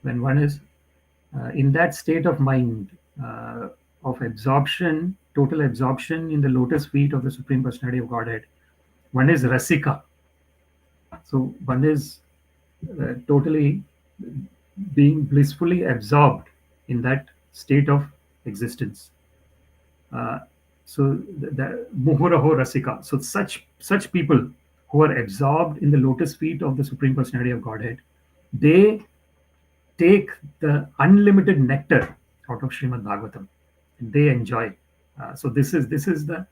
when one is in that state of mind of absorption, total absorption in the lotus feet of the Supreme Personality of Godhead, one is Rasika. So one is totally being blissfully absorbed in that state of existence. So the Muhuraho Rasika. So such people who are absorbed in the lotus feet of the Supreme Personality of Godhead, they take the unlimited nectar out of Śrīmad-Bhāgavatam, and they enjoy. So this is the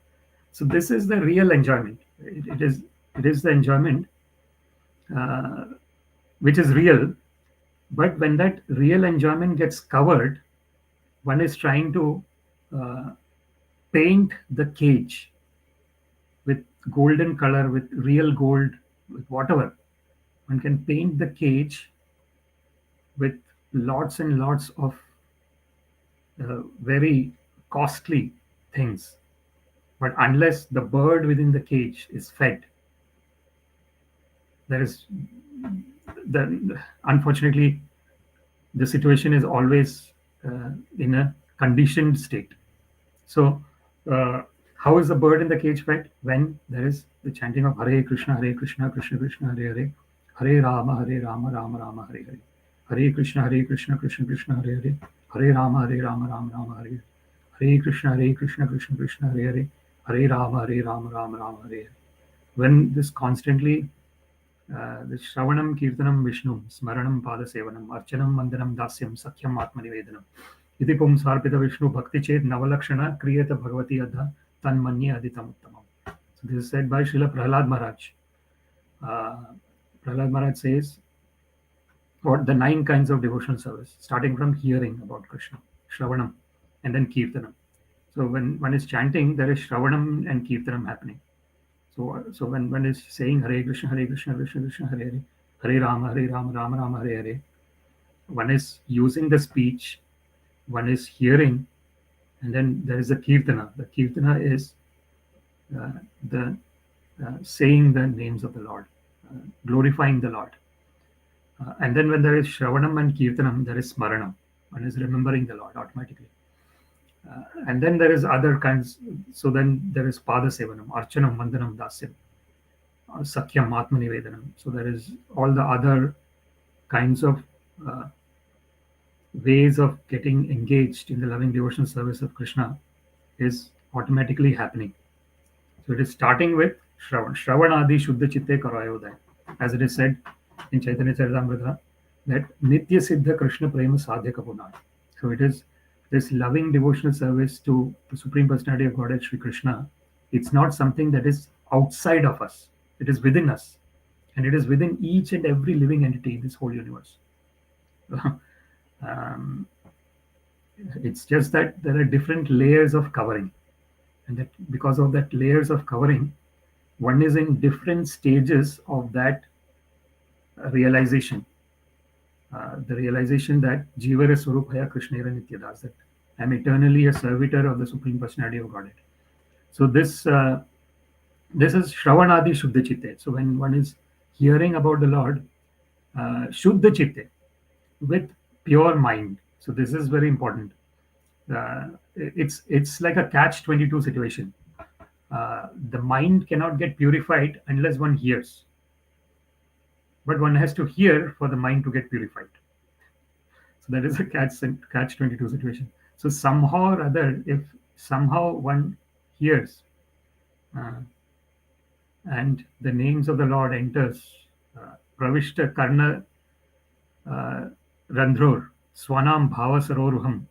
real enjoyment. It is the enjoyment which is real, but when that real enjoyment gets covered, one is trying to paint the cage with golden color, with real gold, with whatever. One can paint the cage with lots and lots of very costly things. But unless the bird within the cage is fed, there is unfortunately the situation is always in a conditioned state. So how is the bird in the cage fed? When there is the chanting of Hare Krishna, Krishna Krishna, Hare Hare, Hare Rama, Rama Rama, Hare Hare, Hare Krishna, Krishna Krishna, Hare Hare, Hare Rama, Rama Hare Hare, Hare Krishna, Krishna Krishna, Hare Hare, Hare Rama, Rama Hare Hare. When this constantly the Shravanam, Kirtanam, Vishnu, Smaranam, Pada Sevanam, Archanam, Mandanam, Dasyam, Sakyam, Atmanivedanam. Iti pum sarpita Vishnu Bhakti Chet Navalakshana Kriyata Bhagavati Adha Tanmanye Aditam Uttamam. So this is said by Srila Prahlad Maharaj. Prahlad Maharaj says what the 9 kinds of devotional service, starting from hearing about Krishna, Shravanam, and then Kirtanam. So when one is chanting, there is Shravanam and Kirtanam happening. So when one is saying Hare Krishna, Krishna Krishna, Hare Hare, Hare Rama, Rama Hare Hare, one is using the speech, one is hearing, and then there is a Kirtana. The Kirtana is the saying the names of the Lord, glorifying the Lord. And then when there is Shravanam and Kirtanam, there is Smaranam. One is remembering the Lord automatically. And then there is other kinds. So then there is Pada Sevanam, Archanam, Mandanam, Dasyam, Sakyam, Atmanivedanam. So there is all the other kinds of ways of getting engaged in the loving devotional service of Krishna is automatically happening. So it is starting with Shravan. Shravanadi Shuddha Chitte Karayodaya. As it is said in Chaitanya Charitamrita, that Nitya Siddha Krishna Prema Sadhya Kapunad. So it is this loving devotional service to the Supreme Personality of Godhead, Sri Krishna. It's not something that is outside of us. It is within us. And it is within each and every living entity in this whole universe. It's just that there are different layers of covering. And that because of that layers of covering, one is in different stages of that realization. The realization that Jivara Swarupaya Krishnera Nityadas, that I am eternally a servitor of the Supreme Personality of Godhead. So this is Shravanadi Shuddha Chitte. So when one is hearing about the Lord, Shuddha Chitte, with pure mind. So this is very important. It's like a catch-22 situation. The mind cannot get purified unless one hears. But one has to hear for the mind to get purified. So that is a catch-22 situation. So somehow or other, if somehow one hears and the names of the Lord enters, Pravishta Karna Randror, Swanam Bhava Saroruham,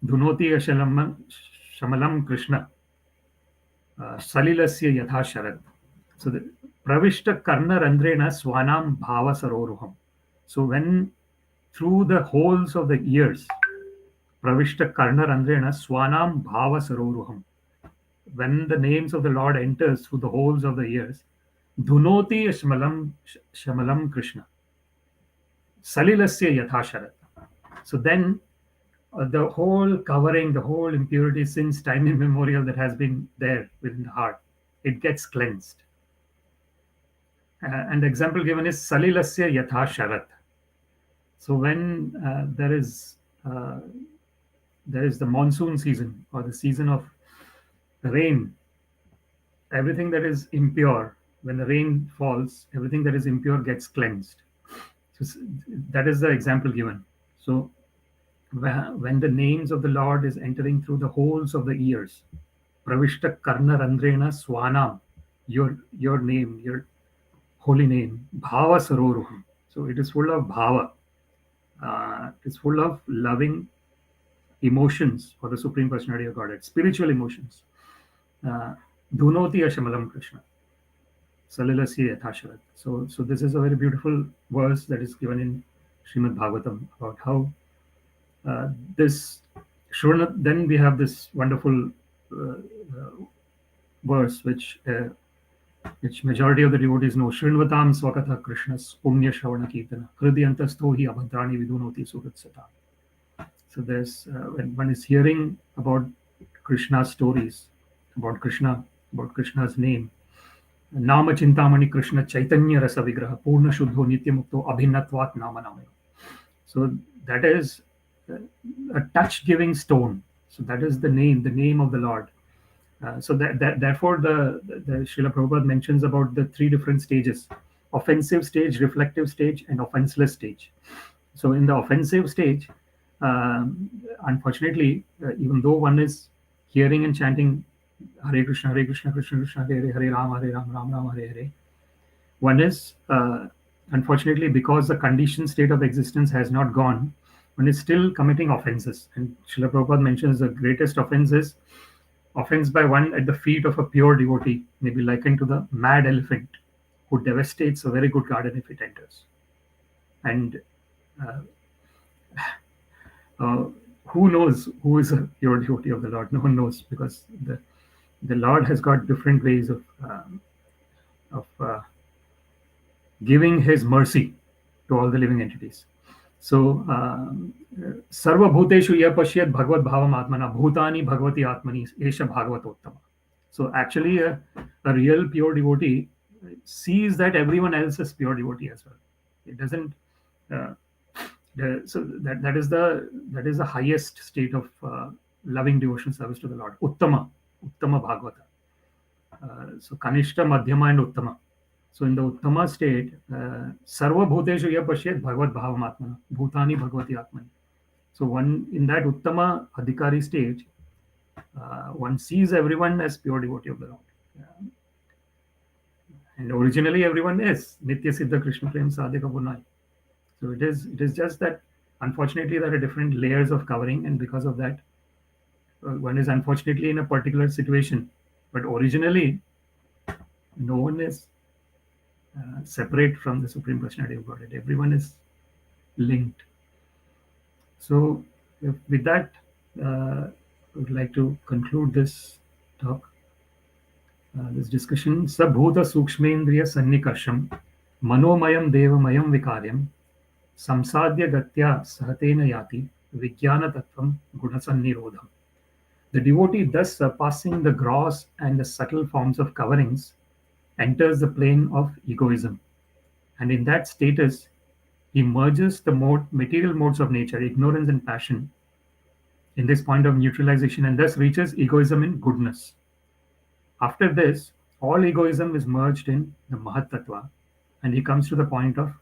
Dhunoti Shamalam Krishna, Salilasya Yatha Sharad. So the Pravishta Karna Randrena Swanam Bhava Saroruham. So when through the holes of the ears, Pravishta Karna Randrena Swanam Bhava Saroruham. When the names of the Lord enters through the holes of the ears, Dhunoti Shamalam Krishna, Salilasya Yatha Sharad. So then the whole covering, the whole impurity since time immemorial that has been there within the heart, it gets cleansed. And the example given is Salilasya Yatha Sharat. So when there is the monsoon season or the season of rain, everything that is impure, when the rain falls, everything that is impure gets cleansed. So that is the example given. So when the names of the Lord is entering through the holes of the ears, Pravishta Karna Randrena Swanam, your name, your holy name, Bhava Saroruham. So it is full of bhava. It's full of loving emotions for the Supreme Personality of Godhead, spiritual emotions. Dhunoti ashamalam Krishna. Salilasya yathasharat. So this is a very beautiful verse that is given in Śrīmad-Bhāgavatam about how this Shravana. Then we have this wonderful verse which majority of the devotees know. Shrinvatam swakatha Krishnas punya shravana kirtana hridyantasto hi abhadrani vidunoti suratsata. So there's when one is hearing about Krishna's stories, about Krishna's name, Nama Chintamani Krishna Chaitanya Rasa Vigraha Purna Shuddho Nityamukto Abhinatvat Namanamaya. So that is a touch-giving stone. So that is the name of the Lord. So therefore the Srila Prabhupada mentions about the three different stages: offensive stage, reflective stage, and offenseless stage. So in the offensive stage, unfortunately, even though one is hearing and chanting Hare Krishna, Krishna Krishna, Hare Hare, Ram Ram, Hare Hare, one is unfortunately, because the conditioned state of existence has not gone, one is still committing offenses. And Srila Prabhupada mentions the greatest offense is offense by one at the feet of a pure devotee, may be likened to the mad elephant who devastates a very good garden if it enters. And who knows who is a pure devotee of the Lord? No one knows, because the Lord has got different ways of giving His mercy to all the living entities. So, Sarva Bhuteshu ya pashyat bhagavad bhavam atmana bhutani bhagavati atmani esha bhagavatottama. So actually, a real pure devotee sees that everyone else is pure devotee as well. It doesn't. So that is the highest state of loving devotion service to the Lord. Uttama Bhagavata. So Kanishta, Madhyama, and Uttama. So in the Uttama state, Sarva Bhuteshu ya pashyat bhagavad bhavam atmana bhutani bhagavati atmani. So one in that Uttama Adhikari stage, one sees everyone as pure devotee of the Lord. And originally everyone is Nitya Siddha Krishna Prem Sadhika Punai. So it is just that unfortunately there are different layers of covering, and because of that, one is unfortunately in a particular situation. But originally, no one is separate from the Supreme Personality of Godhead. Everyone is linked. So with that, I would like to conclude this talk, this discussion. Bhūta-sūkṣmendriya-sannikarṣaṁ manomayaṁ devamayaṁ vikāryam saṁsādya gatyā saha tena yāti vijñāna-tattvaṁ guṇa-sannirodham. The devotee, thus surpassing the gross and the subtle forms of coverings, enters the plane of egoism, and in that status he merges the material modes of nature, ignorance and passion, in this point of neutralization, and thus reaches egoism in goodness. After this, all egoism is merged in the mahat-tattva, and he comes to the point of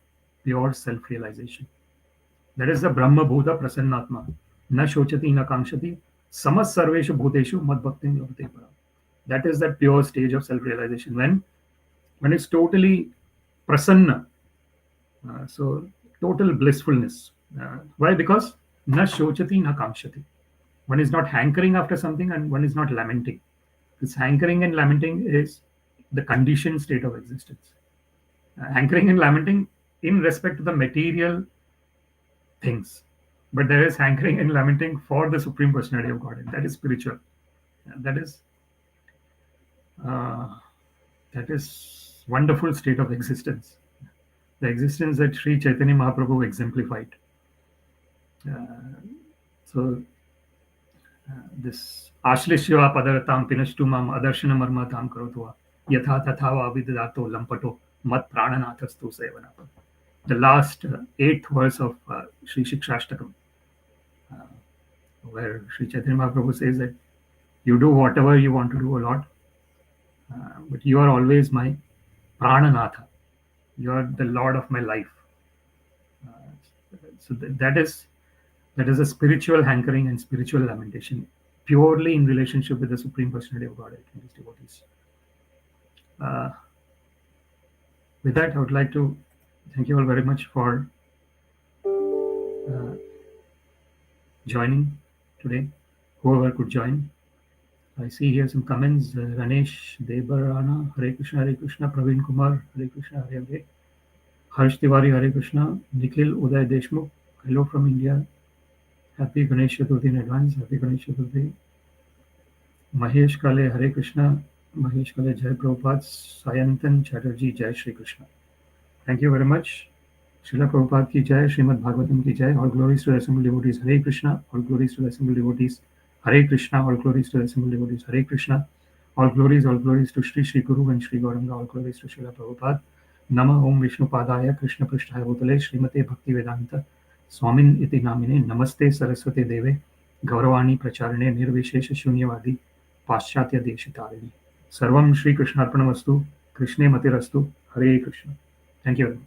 pure self-realization. That is the Brahma Bhuta Prasannatma. Na shochati na kamshati samas sarveshu bhuteshu mad bhaktim lavate para. That is that pure stage of self-realization when it's totally prasanna. So total blissfulness. Why? Because na shochati na kamshati. One is not hankering after something, and one is not lamenting. This hankering and lamenting is the conditioned state of existence. Hankering and lamenting in respect to the material things. But there is hankering and lamenting for the Supreme Personality of Godhead. That is spiritual. That is wonderful state of existence. The existence that Sri Chaitanya Mahaprabhu exemplified. This Ashlishya Padaratam Pinashtumam Adarshana Marmatam Karotva Yatha Tathava Vidato Lampato Mat Prananathastu Sevanapa. The last 8th verse of Sri Shikshashtakam, where Sri Chaitanya Mahaprabhu says that you do whatever you want to do, O Lord, but you are always my Prananatha. You are the Lord of my life. So that is a spiritual hankering and spiritual lamentation, purely in relationship with the Supreme Personality of Godhead and His devotees. With that, I would like to thank you all very much for joining today, whoever could join. I see here some comments. Ranesh Debarana, Hare Krishna, Praveen Kumar, Hare Krishna, Hare Hare. Harsh Tiwari, Hare Krishna, Nikhil Uday Deshmukh, hello from India. Happy Ganesh Chaturthi in advance. Happy Ganesh Chaturthi. Mahesh Kale, Hare Krishna. Mahesh Kale, Jai Prabhupada. Sayantan Chatterjee, Jai Shri Krishna. Thank you very much. Srila Prabhupada ki Jai, Śrīmad-Bhāgavatam ki Jai. All glories to the assembled devotees. Hare Krishna. All glories to the assembled devotees. Hare Krishna. All glories to the assembled devotees. Hare Krishna. All glories to Shri Guru and Shri Gauranga. All glories to Srila Prabhupada. Nama Om Vishnu Padaya Krishna Prishtaya Bhutale Srimate Bhakti Vedanta Swamin iti namine Namaste Saraswate Deve Gauravani Pracharane Nirvishesha Shunyavadi Paschatya Deshitarine. Sarvam Shri Krishnarpanamastu. Krishne Matirastu. Hare Krishna. Thank you very much.